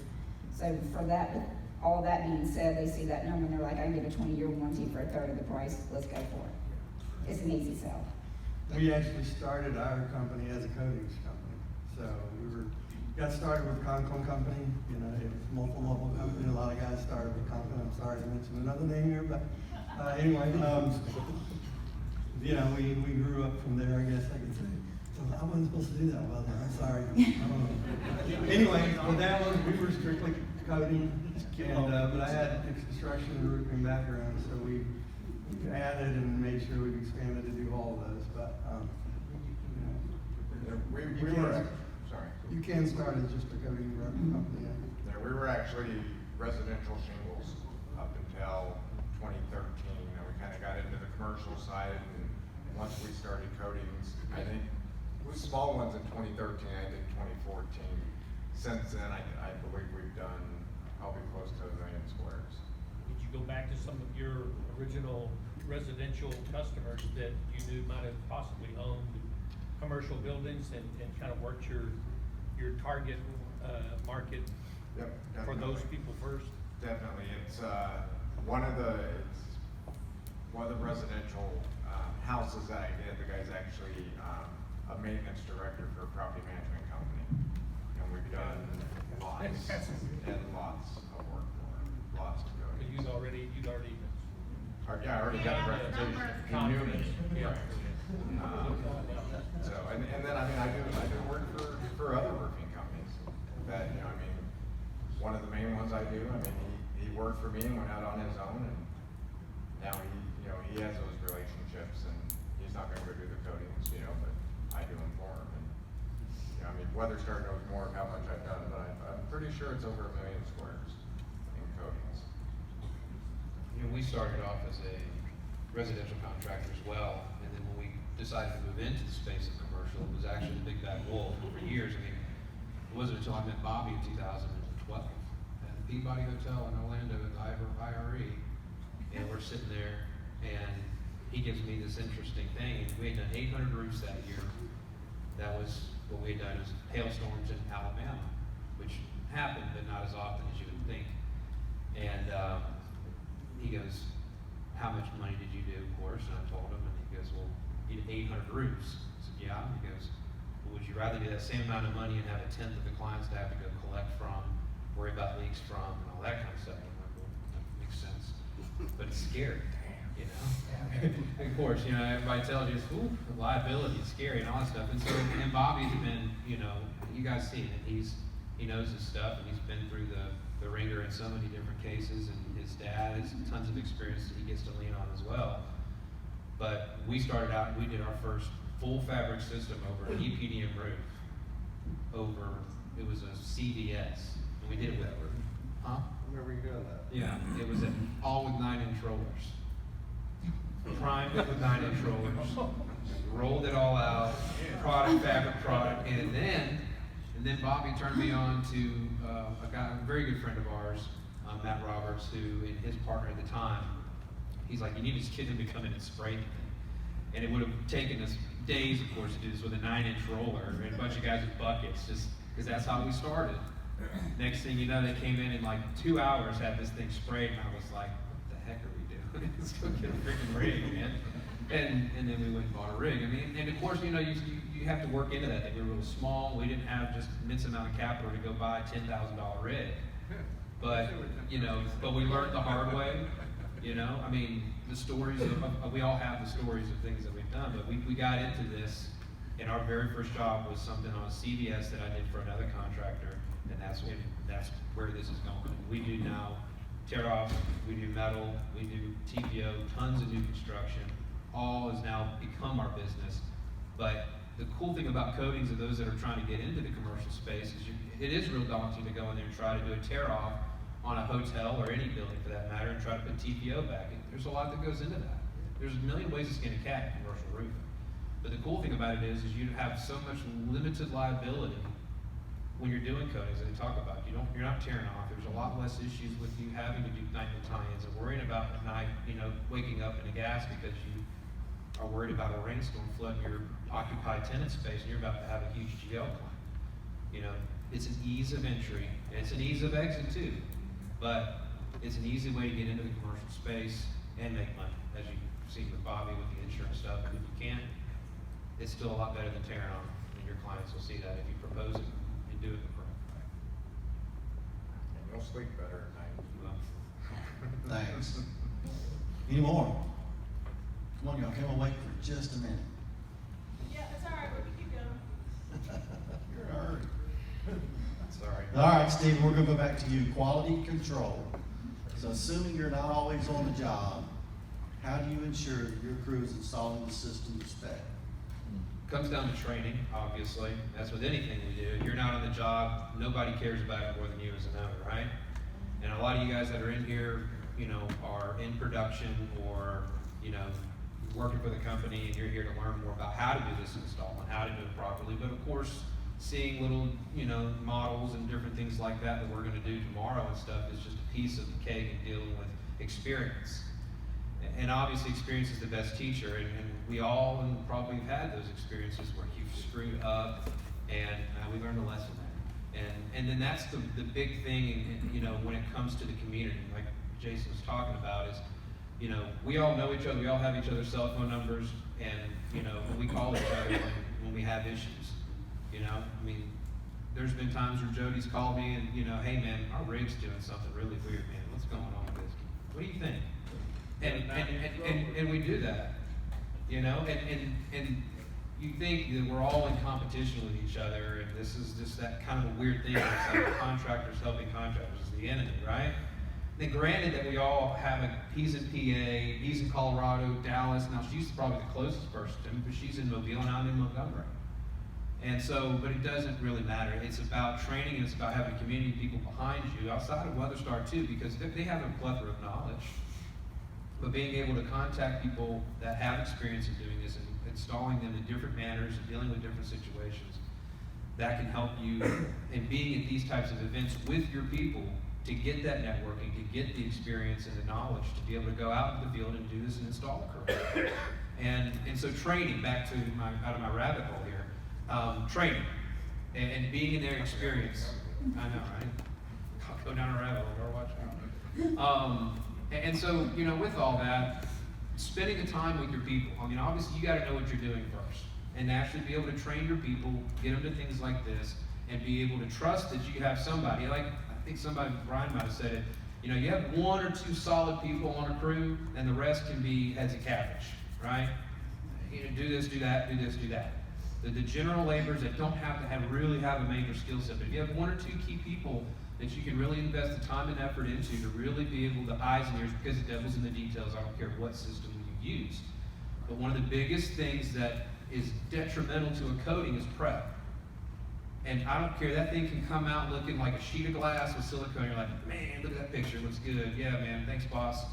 So for that, all that being said, they see that number and they're like, I can get a 20-year warranty for a third of the price, let's go for it. It's an easy sell. We actually started our company as a coatings company. So got started with Concon Company, you know, it was multiple level company. A lot of guys started with Concon. I'm sorry to mention another name here, but anyway, you know, we grew up from there, I guess I could say. So I wasn't supposed to do that, was I? I'm sorry. Anyway, with that one, we were strictly coating, and but I had construction and roofing background, so we added and made sure we expanded to do all of those. But you know, We were, sorry. you can start as just a coating company. Yeah, we were actually residential shingles up until 2013. We kind of got into the commercial side, and once we started coatings, I think, small ones in 2013, I think 2014. Since then, I believe we've done probably close to 1 million squares. Did you go back to some of your original residential customers that you knew might have possibly owned commercial buildings and kind of worked your target market Yep, for those definitely. people first? Definitely, it's one of the residential houses that I did. The guy's actually a maintenance director for a property management company, and we've done lots and lots of work for him, lots of But buildings. you'd already. Yeah, I already got a reputation. He knew me. Yeah. So, and then, I mean, I do work for other roofing companies that, you know, I mean, one of the main ones I do, I mean, he worked for me and went out on his own, and now he has those relationships, and he's not gonna go do the coatings, you know, but I do them for him. And, you know, I mean, Weatherstar knows more of how much I've done, but I'm pretty sure it's over 1 million squares in coatings. You know, we started off as a residential contractor as well, and then when we decided to move into the space of commercial, it was actually the big bad wolf for years. I mean, it wasn't until I met Bobby in 2012 at the Peabody Hotel in Orlando at the IRE, and we're sitting there, and he gives me this interesting thing. And we had done 800 roofs that year. That was what we had done, was hailstorms in Alabama, which happened, but not as often as you would think. And he goes, how much money did you do, of course? And I told him, and he goes, well, you did 800 roofs. I said, yeah. He goes, well, would you rather do that same amount of money and have a tenth of the clients to have to go collect from, worry about leaks from, and all that kind of stuff? I'm like, well, that makes sense. But it's scary, you know? Of course, you know, everybody tells you, ooh, liability is scary and all that stuff. And so, and Bobby's been, you know, you guys see it. He knows his stuff, and he's been through the ringer in so many different cases, and his dad has tons of experience that he gets to lean on as well. But we started out and we did our first full fabric system over an EPDM roof. It was a CVS, and we did it with, huh? Where were you doing that? Yeah, it was all with 9-inch rollers. Primed it with 9-inch rollers, rolled it all out, fabric product, and then Bobby turned me on to a very good friend of ours, Matt Roberts, who, and his partner at the time, he's like, you need this kid to come in and spray the thing. And it would have taken us days, of course, to do this with a 9-inch roller and a bunch of guys with buckets, just because that's how we started. Next thing you know, they came in like 2 hours, had this thing sprayed, and I was like, what the heck are we doing? Let's go get a freaking rig, man. And then we went and bought a rig. I mean, and of course, you know, you have to work into that. We were real small. We didn't have just an immense amount of capital to go buy a $10,000 rig. But, you know, we learned the hard way. You know, I mean, the stories we all have the stories of things that we've done, but we got into this, and our very first job was something on CVS that I did for another contractor, And that's where this is going. We do now tear off, we do metal, we do TPO, tons of new construction, all has now become our business. But the cool thing about coatings of those that are trying to get into the commercial space is it is real daunting to go in there and try to do a tear off on a hotel or any building for that matter and try to put TPO back in. There's a lot that goes into that. There's a million ways to skin a cat in commercial roofing. But the cool thing about it is you have so much limited liability when you're doing coatings that they talk about. You're not tearing off. There's a lot less issues with you having to do nightly tie-ins and worrying about at night, waking up in a gas because you are worried about a rainstorm flooding your occupied tenant space and you're about to have a huge GL claim. It's an ease of entry and it's an ease of exit too, but it's an easy way to get into the commercial space and make money, as you see with Bobby with the insurance stuff. And if you can't, it's still a lot better than tearing off, and your clients will see that if you propose it and do it the correct way. And you'll sleep better at night. Well, Thanks. Any more? Come on, y'all, come awake for just a minute. Yeah, it's all right, we can keep going. You're in a hurry. sorry. All right, Steve, we're gonna go back to you. Quality control. So assuming you're not always on the job, how do you ensure that your crew is installing the system to spec? Comes down to training, obviously. That's with anything we do. If you're not on the job, nobody cares about it more than you as an owner, right? And a lot of you guys that are in here, are in production or, working for the company and you're here to learn more about how to do this install and how to do it properly. But of course, seeing little, models and different things like that we're gonna do tomorrow and stuff is just a piece of the cake in dealing with experience. And obviously experience is the best teacher, and we all probably have had those experiences where you've screwed up and we learned a lesson there. And then that's the big thing, when it comes to the community, like Jason was talking about is, we all know each other, we all have each other's cell phone numbers, and, we call each other when we have issues. There's been times where Jody's called me and, hey man, our rig's doing something really weird, man. What's going on with this? What do you think? And we do that, and you think that we're all in competition with each other, and this is just that kind of a weird thing. It's like contractors helping contractors is the enemy, right? Then granted that we all have he's in PA, he's in Colorado, Dallas. Now she's probably the closest person to him, but she's in Mobile and I'm in Montgomery. And so, but it doesn't really matter. It's about training and it's about having community people behind you outside of WeatherStar too, because they have a plethora of knowledge. But being able to contact people that have experience in doing this and installing them in different manners and dealing with different situations, that can help you in being at these types of events with your people to get that networking, to get the experience and the knowledge, to be able to go out in the field and do this and install correctly. And so training, back to out of my rabbit hole here, training and being in their experience. I know, right? I'll go down a rabbit hole, or watch out. And so, with all that, spending the time with your people. Obviously you gotta know what you're doing first. And actually be able to train your people, get them to things like this, and be able to trust that you have somebody, like, I think Brian might have said it, you have one or two solid people on a crew, and the rest can be heads of cabbage, right? Do this, do that, do this, do that. The general laborers that don't have to really have a major skill set, but if you have one or two key people that you can really invest the time and effort into to really be able to eyes and ears, because the devil's in the details, I don't care what system you use. But one of the biggest things that is detrimental to a coating is prep. And I don't care, that thing can come out looking like a sheet of glass with silicone. You're like, man, look at that picture, looks good. Yeah, man, thanks, boss.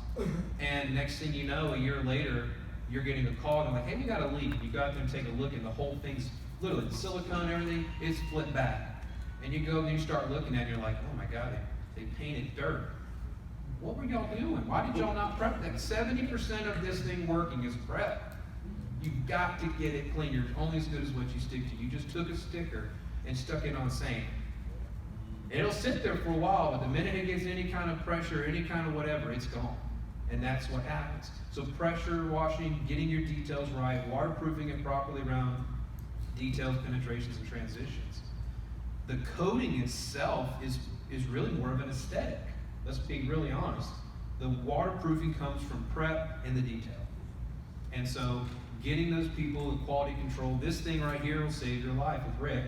And next thing you know, a year later, you're getting a call and like, hey, we got a leak. You go out there and take a look, and the whole thing's literally the silicone and everything is flipped back. And you go and you start looking at it, and you're like, oh my God, they painted dirt. What were y'all doing? Why did y'all not prep that? 70% of this thing working is prep. You've got to get it clean. You're only as good as what you stick to. You just took a sticker and stuck it on sand. It'll sit there for a while, but the minute it gets any kind of pressure, any kind of whatever, it's gone. And that's what happens. So pressure washing, getting your details right, waterproofing it properly around details, penetrations, and transitions. The coating itself is really more of an aesthetic. Let's be really honest. The waterproofing comes from prep and the detail. And so getting those people with quality control, this thing right here will save your life with Rick.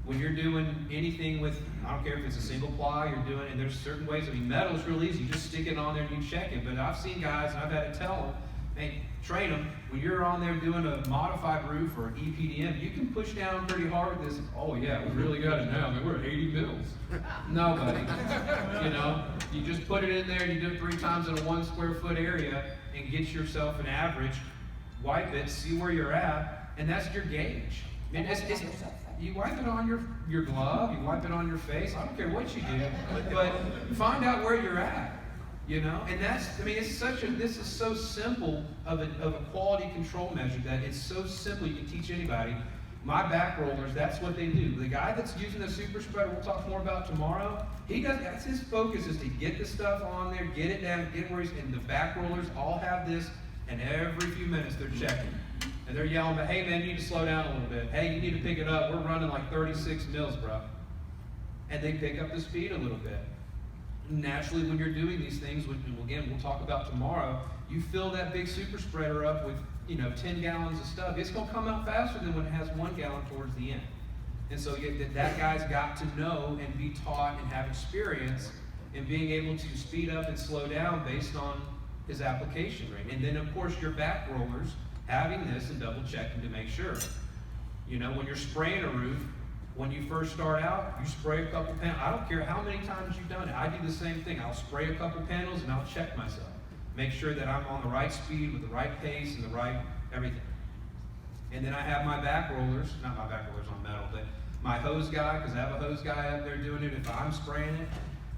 when you're doing anything with, I don't care if it's a single ply you're doing, and there's certain ways, I mean, metal's real easy, you just stick it on there and you check it, but I've seen guys, and I've had to tell them, hey, train them, when you're on there doing a modified roof or EPDM, you can push down pretty hard with this, oh yeah, we really got it now, I mean, we're at 80 mils. No, buddy, you know, you just put it in there, you do it 3 times in a 1 square foot area, and get yourself an average, wipe it, see where you're at, and that's your gauge. I mean, you wipe it on your glove, you wipe it on your face, I don't care what you do, but find out where you're at, you know? And that's, I mean, this is so simple of a quality control measure that it's so simple you can teach anybody. My back rollers, that's what they do. The guy that's using the super spreader, we'll talk more about tomorrow, that's his focus is to get the stuff on there, get it down, get where he's, and the back rollers all have this, and every few minutes they're checking. And they're yelling, hey man, you need to slow down a little bit. Hey, you need to pick it up. We're running like 36 mils, bro. And they pick up the speed a little bit. Naturally, when you're doing these things, again, we'll talk about tomorrow, you fill that big super spreader up with, 10 gallons of stuff. It's gonna come out faster than when it has 1 gallon towards the end. And so that guy's got to know and be taught and have experience in being able to speed up and slow down based on his application rate. And then of course your back rollers, having this and double checking to make sure. When you're spraying a roof, when you first start out, you spray a couple panels. I don't care how many times you've done it. I do the same thing. I'll spray a couple panels and I'll check myself. Make sure that I'm on the right speed with the right pace and the right everything. And then I have my back rollers, not my back rollers on metal, but my hose guy, because I have a hose guy up there doing it if I'm spraying it.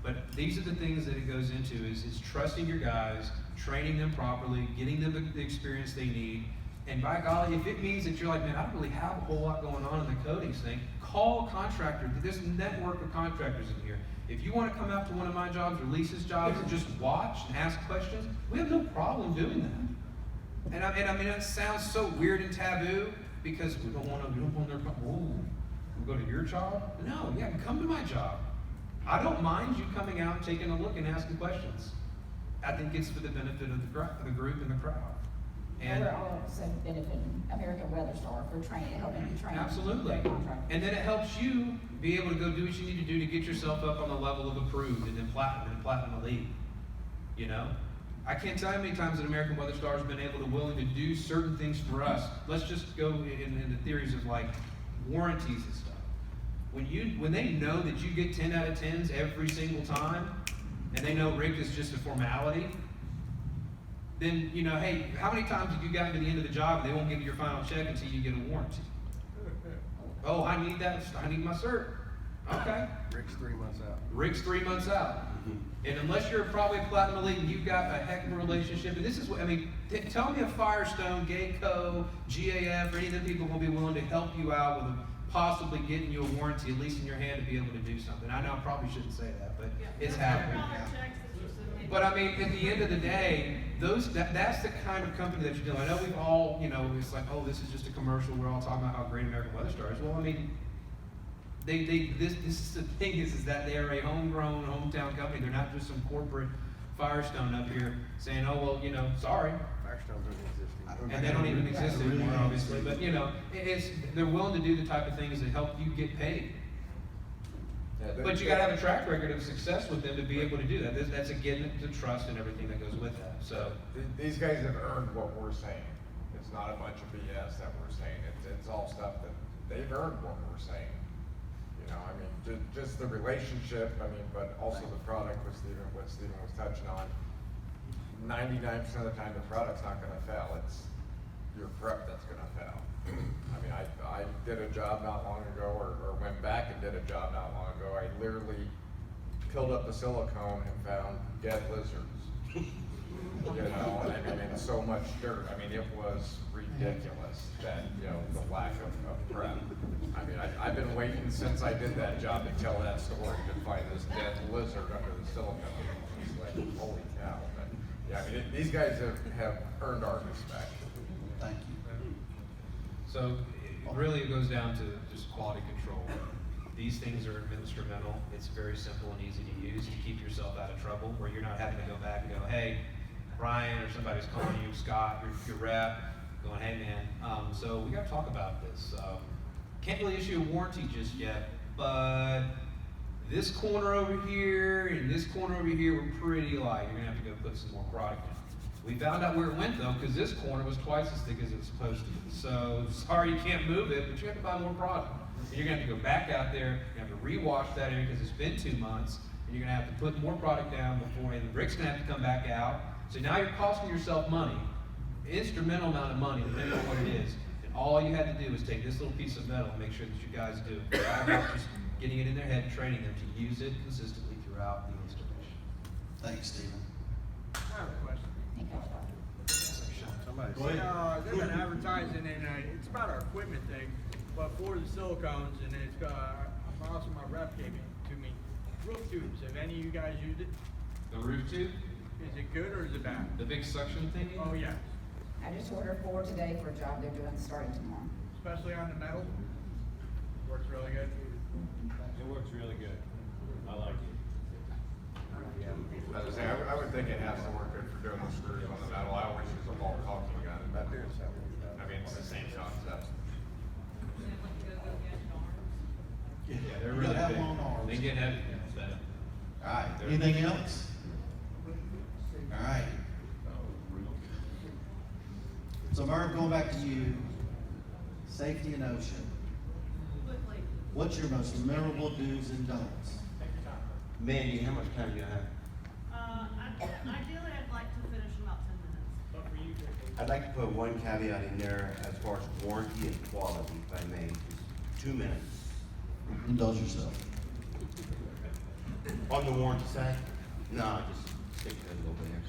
But these are the things that it goes into is trusting your guys, training them properly, getting them the experience they need. And by golly, if it means that you're like, man, I don't really have a whole lot going on in the coatings thing, call a contractor. There's a network of contractors in here. If you want to come out to one of my jobs or Lisa's jobs and just watch and ask questions, we have no problem doing that. And I mean, it sounds so weird and taboo because we don't want their, oh, we'll go to your job? No, yeah, come to my job. I don't mind you coming out and taking a look and asking questions. I think it's for the benefit of the group and the crowd. And we're also benefiting American Weather Star for training, helping you train. Absolutely. And then it helps you be able to go do what you need to do to get yourself up on the level of approved and then platinum elite. I can't tell you how many times that American Weather Star has been able to willing to do certain things for us. Let's just go in the theories of like warranties and stuff. When they know that you get 10 out of 10s every single time, and they know Rick is just a formality, then, hey, how many times have you gotten to the end of the job and they won't give you your final check until you get a warranty? Oh, I need that, I need my cert. Okay. Rick's 3 months out. Rick's 3 months out. And unless you're probably a platinum elite and you've got a heck of a relationship, and this is what, tell me a Firestone, Geico, GAF, or any of the people will be willing to help you out with possibly getting you a warranty, at least in your hand, to be able to do something. I know I probably shouldn't say that, but it's happening. But at the end of the day, that's the kind of company that you're doing. I know we've all, it's like, oh, this is just a commercial. We're all talking about how great American Weather Star is. Well, this is the thing is that they are a homegrown, hometown company. They're not just some corporate Firestone up here saying, oh, well, sorry. Firestone doesn't exist anymore. And they don't even exist anymore, obviously. But, they're willing to do the type of things that help you get paid. But you got to have a track record of success with them to be able to do that. That's again the trust and everything that goes with that. So these guys have earned what we're saying. It's not a bunch of BS that we're saying. It's all stuff that they've earned what we're saying. Just the relationship. But also the product, what Stephen was touching on. 99% of the time, the product's not going to fail. It's your prep that's going to fail. I did a job not long ago, or went back and did a job not long ago. I literally filled up the silicone and found dead lizards. And so much dirt. It was ridiculous that, the lack of prep. I've been waiting since I did that job to tell that story to find this dead lizard under the silicone. It's like, holy cow. But, these guys have earned our respect. Thank you. So really it goes down to just quality control. These things are instrumental. It's very simple and easy to use to keep yourself out of trouble, where you're not having to go back and go, hey, Brian, or somebody's calling you, Scott, your rep, going, hey man, so we got to talk about this. Can't really issue a warranty just yet, but this corner over here and this corner over here were pretty light. You're gonna have to go put some more product in. We found out where it went though, because this corner was twice as thick as it was supposed to be. So sorry you can't move it, but you have to buy more product. And you're gonna have to go back out there, you have to rewash that area because it's been 2 months, and you're gonna have to put more product down before, and the brick's gonna have to come back out. So now you're costing yourself money, instrumental amount of money, depending on what it is. And all you had to do was take this little piece of metal and make sure that you guys do it. It's all about just getting it in their head and training them to use it consistently throughout the installation. Thanks, Stephen. I have a question. Thank you. Somebody Go ahead. They've been advertising and it's about our equipment thing, but for the silicones and it's also my rep gave it to me. Roof tubes, have any of you guys used it? The roof tube, Is it good or is it bad? the big suction thingy? Oh, yeah, I just ordered 4 today for a job they're doing starting tomorrow. especially on the metal. Works really good. It works really good. I like it. As I say, I would think it has to work good for doing the screws on the metal. I always use a ball caulking gun, but I mean, it's the same concept. Yeah, they're You really gotta have big. long arms. They get heavy, so. All right, anything else? All right. So Merv, going back to you, safety in ocean. Quickly. What's your most memorable do's and don'ts? Mandy, how much time do you have? Ideally, I'd like to finish in about 10 minutes. But for you, I'd like to put one caveat in there as far as warranty and quality, if I may. Just 2 minutes. Indulge yourself. On the warranty side? No, just stick to it a little bit here.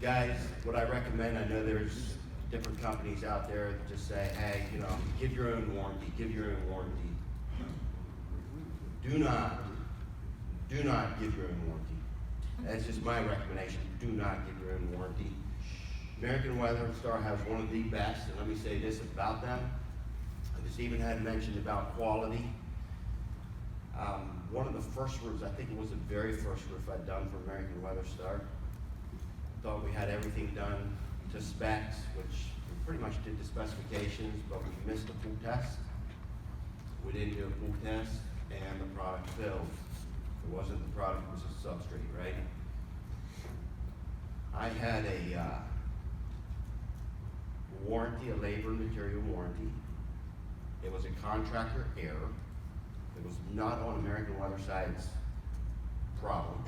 Guys, what I recommend, I know there's different companies out there that just say, hey, you know, give your own warranty, give your own warranty. Do not give your own warranty. That's just my recommendation. Do not give your own warranty. American Weather Star has one of the best, and let me say this about them. Stephen had mentioned about quality. One of the first roofs, I think it was the very first roof I'd done for American Weather Star. Thought we had everything done to specs, which we pretty much did the specifications, but we missed a pool test. We didn't do a pool test, and the product failed. It wasn't the product, it was a substrate, right? I had a warranty, a labor and material warranty. It was a contractor error. It was not on American Weather Side's problem.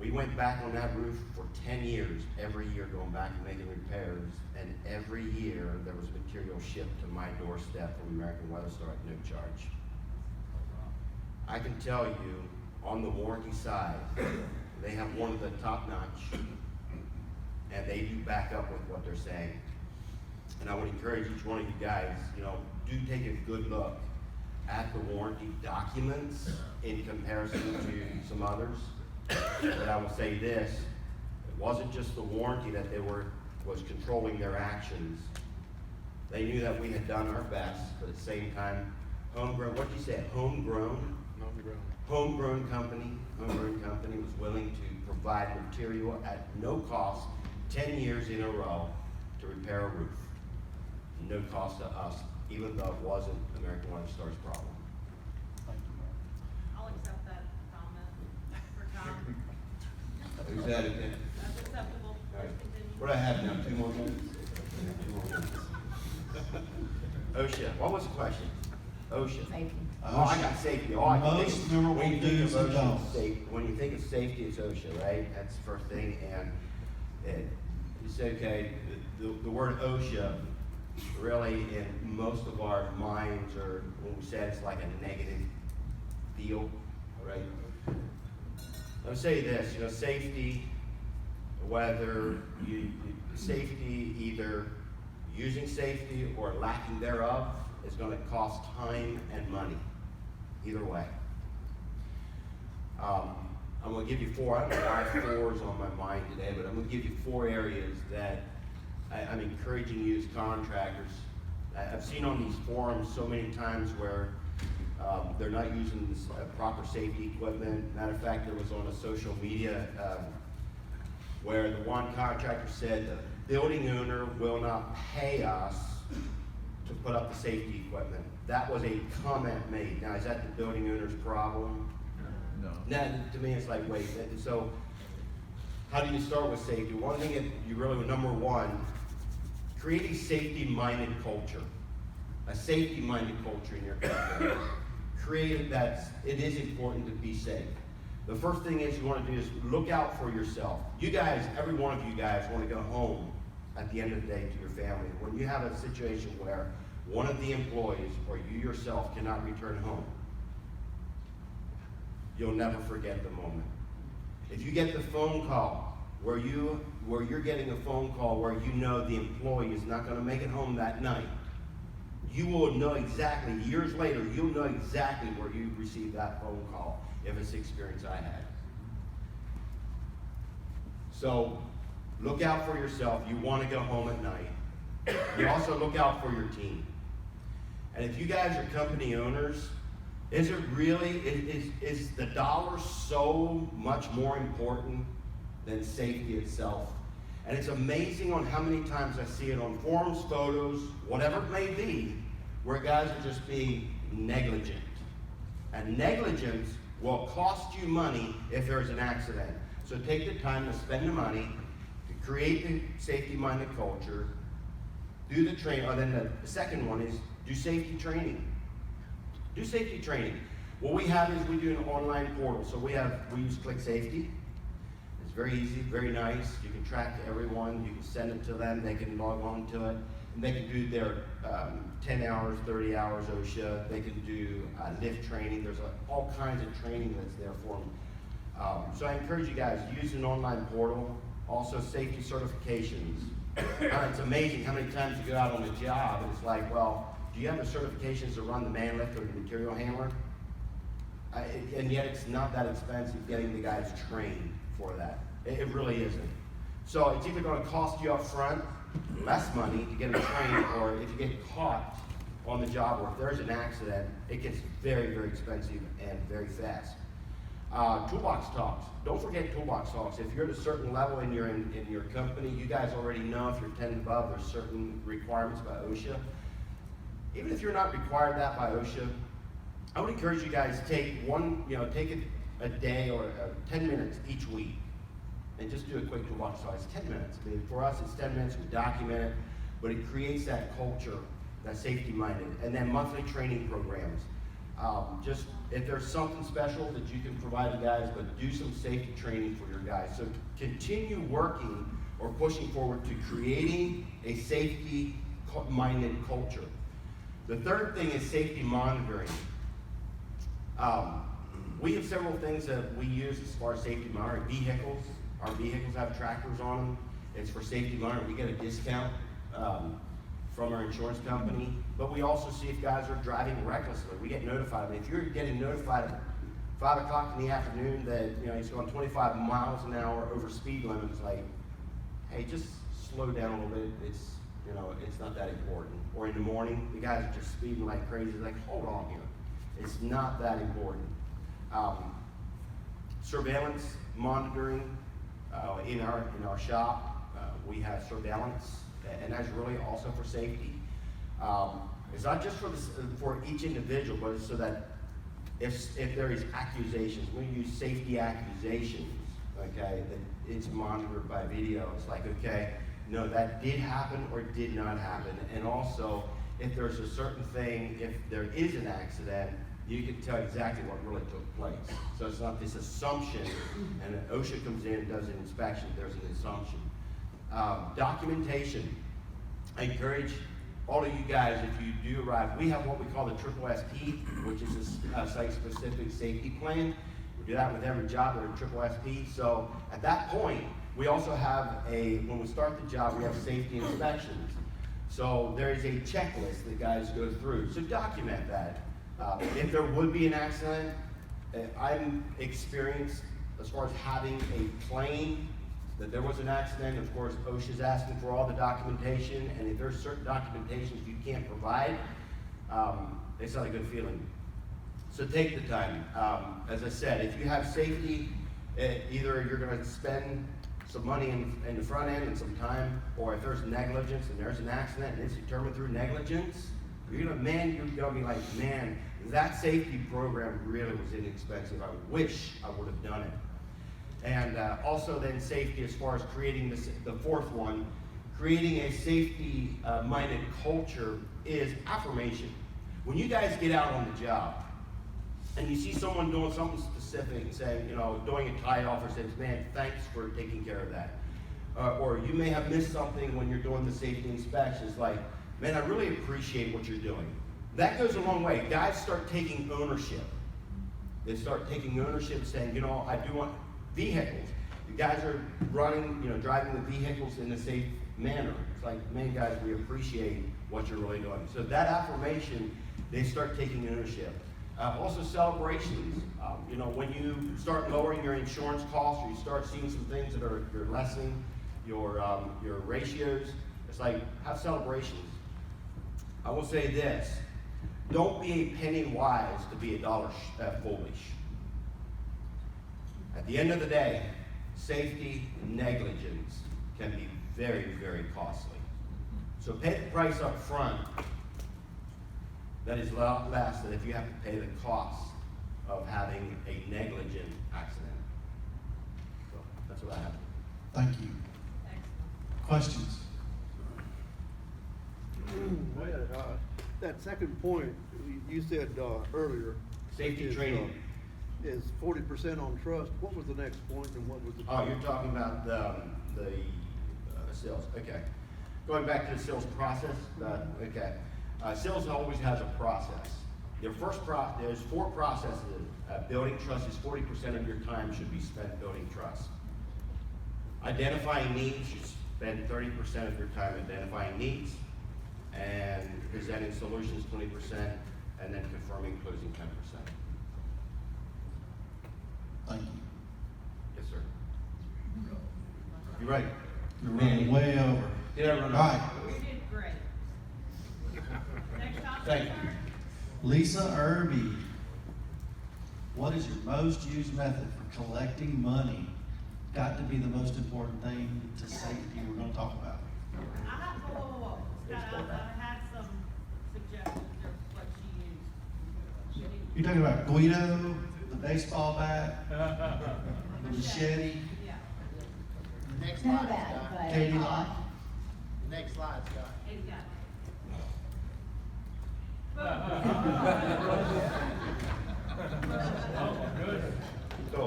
We went back on that roof for 10 years, every year going back and making repairs, and every year there was material shipped to my doorstep from American Weather Star at no charge. I can tell you, on the warranty side, they have one of the top notch, and they do back up with what they're saying. And I would encourage each one of you guys, you know, do take a good look at the warranty documents in comparison to some others. But I will say this, it wasn't just the warranty that was controlling their actions. They knew that we had done our best, but at the same time, homegrown, what'd you say, homegrown? Homegrown company was willing to provide material at no cost, 10 years in a row, to repair a roof. No cost to us, even though it wasn't American Weather Star's problem. I'll accept that comment for Tom. Who's that again? That's acceptable. All right. Continue. What do I have now, 2 more minutes? 2 more minutes. OSHA, what was the question? OSHA. Safety. Oh, I got safety. Oh, I can Most think, memorable when you think of do's and OSHA, don'ts. when you think of safety, it's OSHA, right? That's the first thing, and it's okay. The word OSHA, really, in most of our minds, or when we say it's like a negative deal, right? I'll say this, you know, safety, whether safety, either using safety or lacking thereof, is gonna cost time and money, either way. I'm gonna give you 4, I don't know why 4 is on my mind today, but I'm gonna give you 4 areas that I'm encouraging you as contractors. I've seen on these forums so many times where they're not using this, proper safety equipment. Matter of fact, there was on a social media where the one contractor said the building owner will not pay us to put up the safety equipment. that was a comment made. Now, is that the building owner's problem? No. Now, to me, it's like, wait, so how do you start with safety? One thing that you really, number one, create a safety-minded culture. A safety-minded culture in your company. Create that, it is important to be safe. The first thing is you want to do is look out for yourself. You guys, every one of you guys want to go home at the end of the day to your family. When you have a situation where one of the employees or you yourself cannot return home, you'll never forget the moment. If you get the phone call where you're getting a phone call where you know the employee is not going to make it home that night, you will know exactly, years later, you'll know exactly where you received that phone call if it's the experience I had. So look out for yourself. You want to go home at night. You also look out for your team. And if you guys are company owners, is it really, is the dollar so much more important than safety itself? And it's amazing on how many times I see it on forums, photos, whatever it may be, where guys are just being negligent. And negligence will cost you money if there's an accident. So take the time to spend the money to create the safety-minded culture, do the training, and then the second one is do safety training. Do safety training. What we have is we do an online portal. So we use Click Safety. It's very easy, very nice. You can track everyone. You can send it to them. They can log on to it. And they can do their 10 hours, 30 hours OSHA. They can do lift training. There's all kinds of training that's there for them. So I encourage you guys, use an online portal. Also safety certifications. It's amazing how many times you go out on a job and it's like, well, do you have the certifications to run the man lift or the material handler? And yet it's not that expensive getting the guys trained for that. It really isn't. So it's either going to cost you up front less money to get them trained, or if you get caught on the job or if there's an accident, it gets very, very expensive and very fast. Toolbox talks. Don't forget toolbox talks. If you're at a certain level in your company, you guys already know if you're 10 and above, there's certain requirements by OSHA. Even if you're not required that by OSHA, I would encourage you guys to take a day or 10 minutes each week and just do a quick toolbox talk. It's 10 minutes. I mean, for us, it's 10 minutes. We document it, but it creates that culture, that safety-minded, and then monthly training programs. Just if there's something special that you can provide the guys, but do some safety training for your guys. So continue working or pushing forward to creating a safety-minded culture. The third thing is safety monitoring. We have several things that we use as far as safety monitoring. Vehicles. Our vehicles have trackers on them. It's for safety monitoring. We get a discount from our insurance company, but we also see if guys are driving recklessly. We get notified. I mean, if you're getting notified at 5 o'clock in the afternoon that he's going 25 miles an hour over speed limit, it's like, hey, just slow down a little bit. It's not that important. Or in the morning, the guys are just speeding like crazy. It's like, hold on here. It's not that important. Surveillance monitoring in our shop. We have surveillance, and that's really also for safety. It's not just for each individual, but it's so that if there is accusations, we use safety accusations, okay, that it's monitored by video. It's like, okay, no, that did happen or did not happen. And also, if there's a certain thing, if there is an accident, you can tell exactly what really took place. So it's not this assumption, and OSHA comes in and does an inspection, there's an assumption. Documentation. I encourage all of you guys, if you do arrive, we have what we call the Triple SP, which is a site-specific safety plan. We do that with every job, we're a Triple SP. So at that point, we also have when we start the job, we have safety inspections. So there is a checklist that guys go through. So document that. If there would be an accident, I'm experienced as far as having a claim that there was an accident. Of course, OSHA's asking for all the documentation, and if there's certain documentations you can't provide, it's not a good feeling. So take the time. As I said, if you have safety, either you're going to spend some money in the front end and some time, or if there's negligence and there's an accident and it's determined through negligence, You're gonna be like, man, that safety program really was inexpensive. I wish I would have done it. And also then safety as far as creating this, the fourth one, creating a safety-minded culture is affirmation. When you guys get out on the job and you see someone doing something specific and saying, you know, doing a tie-off or says, man, thanks for taking care of that. Or you may have missed something when you're doing the safety inspections, like, man, I really appreciate what you're doing. That goes a long way. Guys start taking ownership. They start taking ownership, saying, you know, I do want vehicles. You guys are running, you know, driving the vehicles in a safe manner. It's like, man, guys, we appreciate what you're really doing. So that affirmation, they start taking ownership. Also celebrations. You know, when you start lowering your insurance costs, or you start seeing some things that are you're lessening your ratios, it's like, have celebrations. I will say this: don't be a penny wise to be a dollar foolish. At the end of the day, safety and negligence can be very, very costly. So pay the price up front. That is less than if you have to pay the cost of having a negligent accident. So that's what I have. Thank you. Questions? That second point, you said earlier. Safety training. Is 40% on trust. What was the next point and what was the? Oh, you're talking about the sales. Okay. Going back to the sales process. Okay. Sales always has a process. There's 4 processes. Building trust is 40% of your time should be spent building trust. Identifying needs, you spend 30% of your time identifying needs, and presenting solutions 20%, and then confirming closing 10%. Thank you. Yes, sir. You right. You're running way over. Did I run over? All right. You did great. Next topic, Thank you. sir. Lisa Irby, what is your most used method for collecting money? Got to be the most important thing to safety we're going to talk about. Whoa. I had some suggestions of what she used. You're talking about Guido, the baseball bat, the machete, Yeah. Next Know slide, that, Scott. but. Katie Locke. Next slide, Scott. Exactly. So,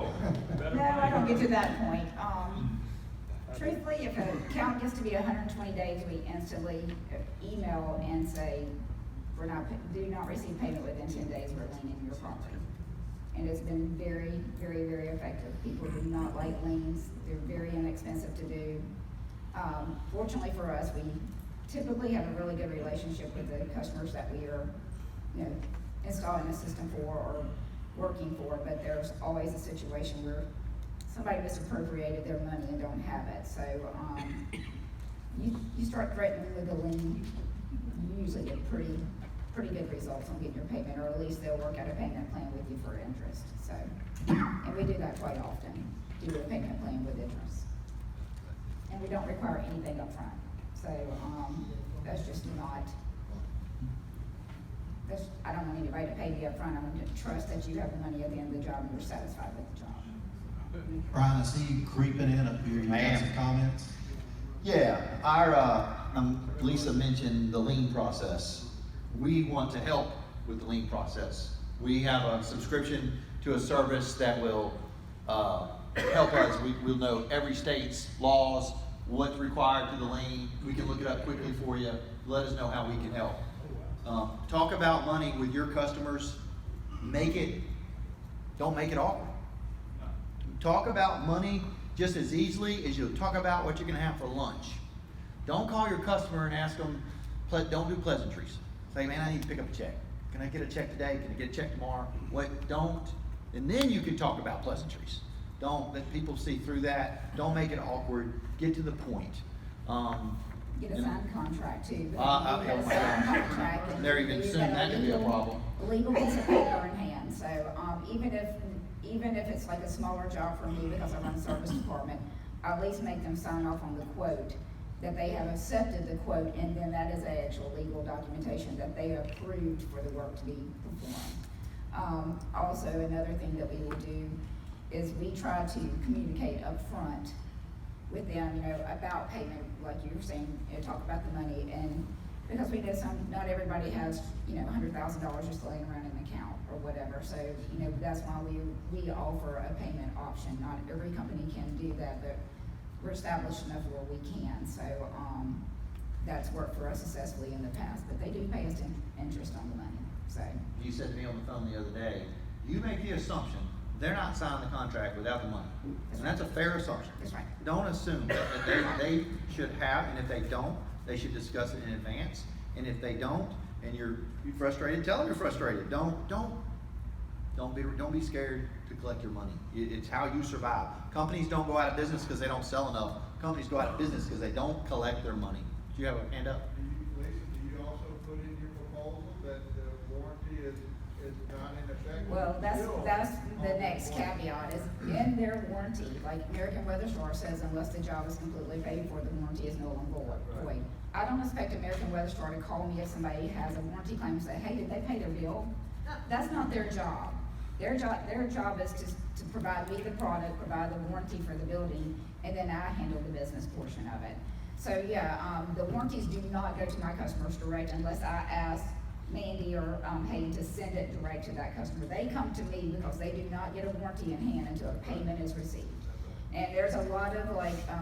No, I don't get to that point. Truthfully, if an account gets to be 120 days, we instantly email and say, do not receive payment within 10 days, we're leaning your property. And it's been very, very, very effective. People do not like liens. They're very inexpensive to do. Fortunately for us, we typically have a really good relationship with the customers that we are, installing a system for or working for, but there's always a situation where somebody misappropriated their money and don't have it. So you start threatening with a lien, you usually get pretty good results on getting your payment, or at least they'll work out a payment plan with you for interest. So, and we do that quite often, do a payment plan with interest. And we don't require anything up front. So that's just not, I don't want anybody to pay me up front. I want to trust that you have the money at the end of the job and you're satisfied with the job. Brian, I see you creeping in up here. You got some comments? Yeah, Lisa mentioned the lien process. We want to help with the lien process. We have a subscription to a service that will help us. We'll know every state's laws, what's required to the lien. We can look it up quickly for you. Let us know how we can help. Talk about money with your customers. Don't make it awkward. Talk about money just as easily as you'll talk about what you're going to have for lunch. Don't call your customer and ask them, don't do pleasantries. Say, man, I need to pick up a check. Can I get a check today? Can I get a check tomorrow? Don't. And then you can talk about pleasantries. Don't let people see through that. Don't make it awkward. Get to the point. Get a signed contract too. Oh my gosh. There even soon that could be a problem. Legal piece of paper in hand. So even if it's like a smaller job for me because I run the service department, I at least make them sign off on the quote. that they have accepted the quote, and then that is actual legal documentation that they approved for the work to be performed. Also, another thing that we will do is we try to communicate upfront with them, you know, about payment, like you were saying, you know, talk about the money, and because we know not everybody has, you know, $100,000 just laying around in an account or whatever, so, you know, that's why we offer a payment option. Not every company can do that, but we're established enough where we can, so, that's worked for us successfully in the past, but they do pay us interest on the money, so. You said to me on the phone the other day, you make the assumption they're not signing the contract without the money. And that's a fair assumption. That's right. Don't assume that they should have, and if they don't, they should discuss it in advance. And if they don't, and you're frustrated, tell them you're frustrated. Don't be scared to collect your money. It's how you survive. Companies don't go out of business because they don't sell enough. Companies go out of business because they don't collect their money. Do you have a hand up? Lisa, do you also put in your proposal that the warranty is not in effect? Well, that's the next caveat, is in their warranty, like American Weather Star says, unless the job is completely paid for, the warranty is no longer void. I don't expect American Weather Star to call me if somebody has a warranty claim and say, hey, did they pay their bill? That's not their job. Their job is to provide me the product, provide the warranty for the building, and then I handle the business portion of it. So yeah, the warranties do not go to my customers direct unless I ask Mandy or Hayden to send it direct to that customer. They come to me because they do not get a warranty in hand until a payment is received. And there's a lot of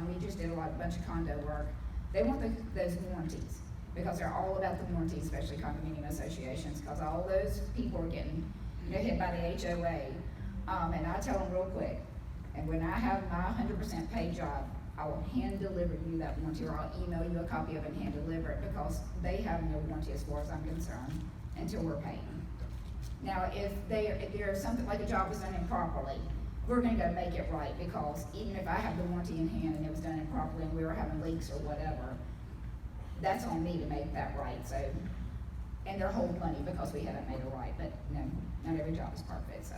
we just did a bunch of condo work. They want those warranties because they're all about the warranty, especially condominium associations, because all those people are getting, you know, hit by the HOA. And I tell them real quick, and when I have my 100% paid job, I will hand deliver you that warranty, or I'll email you a copy of it and hand deliver it, because they have no warranty as far as I'm concerned until we're paying. Now, if there's something like a job was done improperly, we're gonna go make it right, because even if I have the warranty in hand and it was done improperly and we were having leaks or whatever, that's on me to make that right, so, and they're holding money because we haven't made it right, but no, not every job is perfect, so.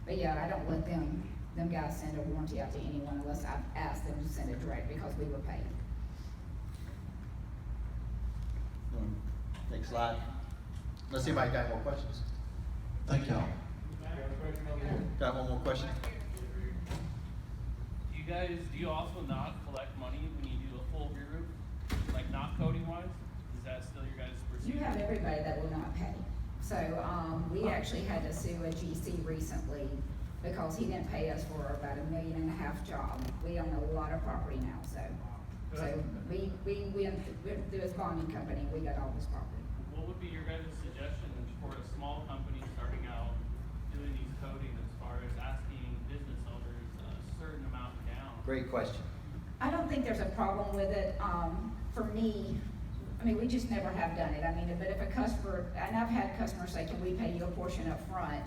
But yeah, I don't let them guys send a warranty out to anyone unless I've asked them to send it direct, because we were paid. Next slide. Let's see if I got more questions. Thank y'all. Got one more question? Do you also not collect money when you do a full re-roof? Like not coding wise? Is that still your guys' procedure? You have everybody that will not pay. So, we actually had to sue a GC recently because he didn't pay us for about $1.5 million job. We own a lot of property now, so we went through his bonding company, we got all this property. What would be your guys' suggestion for a small company starting out doing these coding as far as asking business owners a certain amount down? Great question. I don't think there's a problem with it. For me, I mean, we just never have done it. I mean, but if a customer, and I've had customers say, can we pay you a portion up front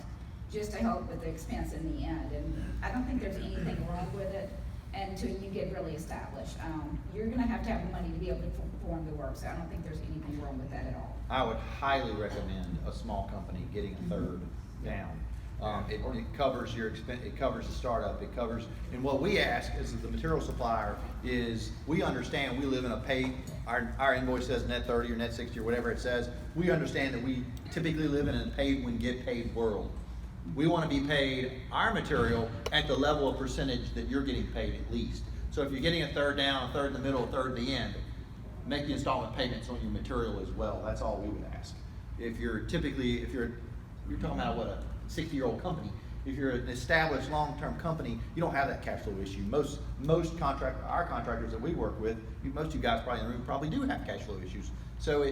just to help with the expense in the end? And I don't think there's anything wrong with it until you get really established. You're gonna have to have the money to be able to perform the work, so I don't think there's anything wrong with that at all. I would highly recommend a small company getting a third down. It covers your expense, it covers the startup, it covers, and what we ask as the material supplier is, we understand we live in a pay, our invoice says net 30 or net 60 or whatever it says. We understand that we typically live in a pay when get paid world. We want to be paid our material at the level of percentage that you're getting paid at least. So if you're getting a third down, a third in the middle, a third at the end, make the installment payments on your material as well. That's all we would ask. If you're talking about what, a 60-year-old company. If you're an established long-term company, you don't have that cash flow issue. Most our contractors that we work with, most of you guys probably in the room probably do have cash flow issues. So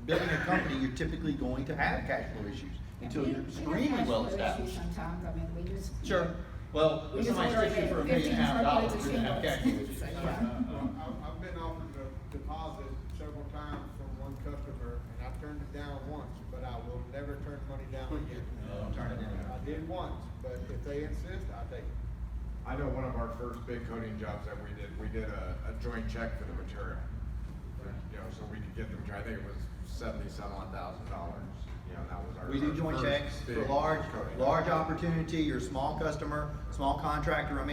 building a company, you're typically going to have cash flow issues until you're extremely well established. Sometimes, I mean, we just. Sure. Well, if somebody's fishing for $1 million, you're gonna have cash flow issues. I've been offered a deposit several times from one customer, and I turned it down once, but I will never turn money down again. Don't turn it down. I did once, but if they insist, I take it. I know one of our first big coating jobs that we did a joint check for the material. You know, so we could get the material, I think it was $70,000-some odd. You know, that was our. We do joint checks for large opportunity, your small customer, small contractor,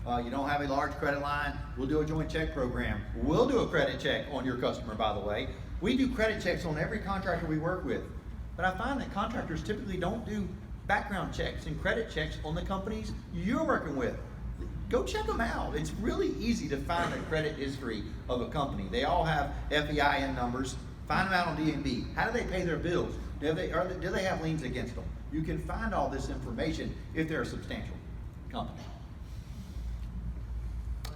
You don't have a large credit line, we'll do a joint check program. We'll do a credit check on your customer, by the way. We do credit checks on every contractor we work with. But I find that contractors typically don't do background checks and credit checks on the companies you're working with. Go check them out. It's really easy to find a credit history of a company. They all have FEIN numbers. Find them out on D&B. How do they pay their bills? Do they have liens against them? You can find all this information if they're a substantial company.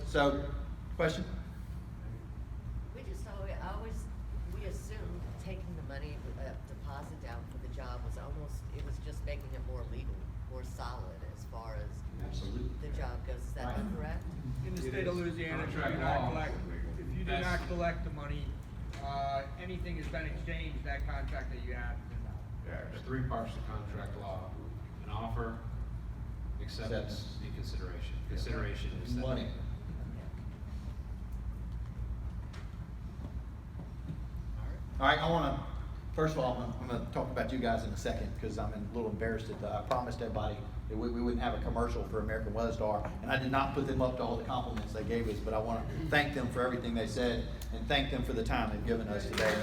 So, question? We assumed taking the money, deposit down for the job it was just making it more legal, more solid as far as the job goes. Is that incorrect? In the state of Louisiana, if you do not collect the money, anything has been exchanged, that contract that you have. There's three parts to contract law: an offer, acceptance, and consideration. Consideration is that Money. All right, first of all, I'm gonna talk about you guys in a second, because I'm a little embarrassed that I promised everybody that we wouldn't have a commercial for American Weather Star, and I did not put them up to all the compliments they gave us, but I wanna thank them for everything they said, and thank them for the time they've given us today.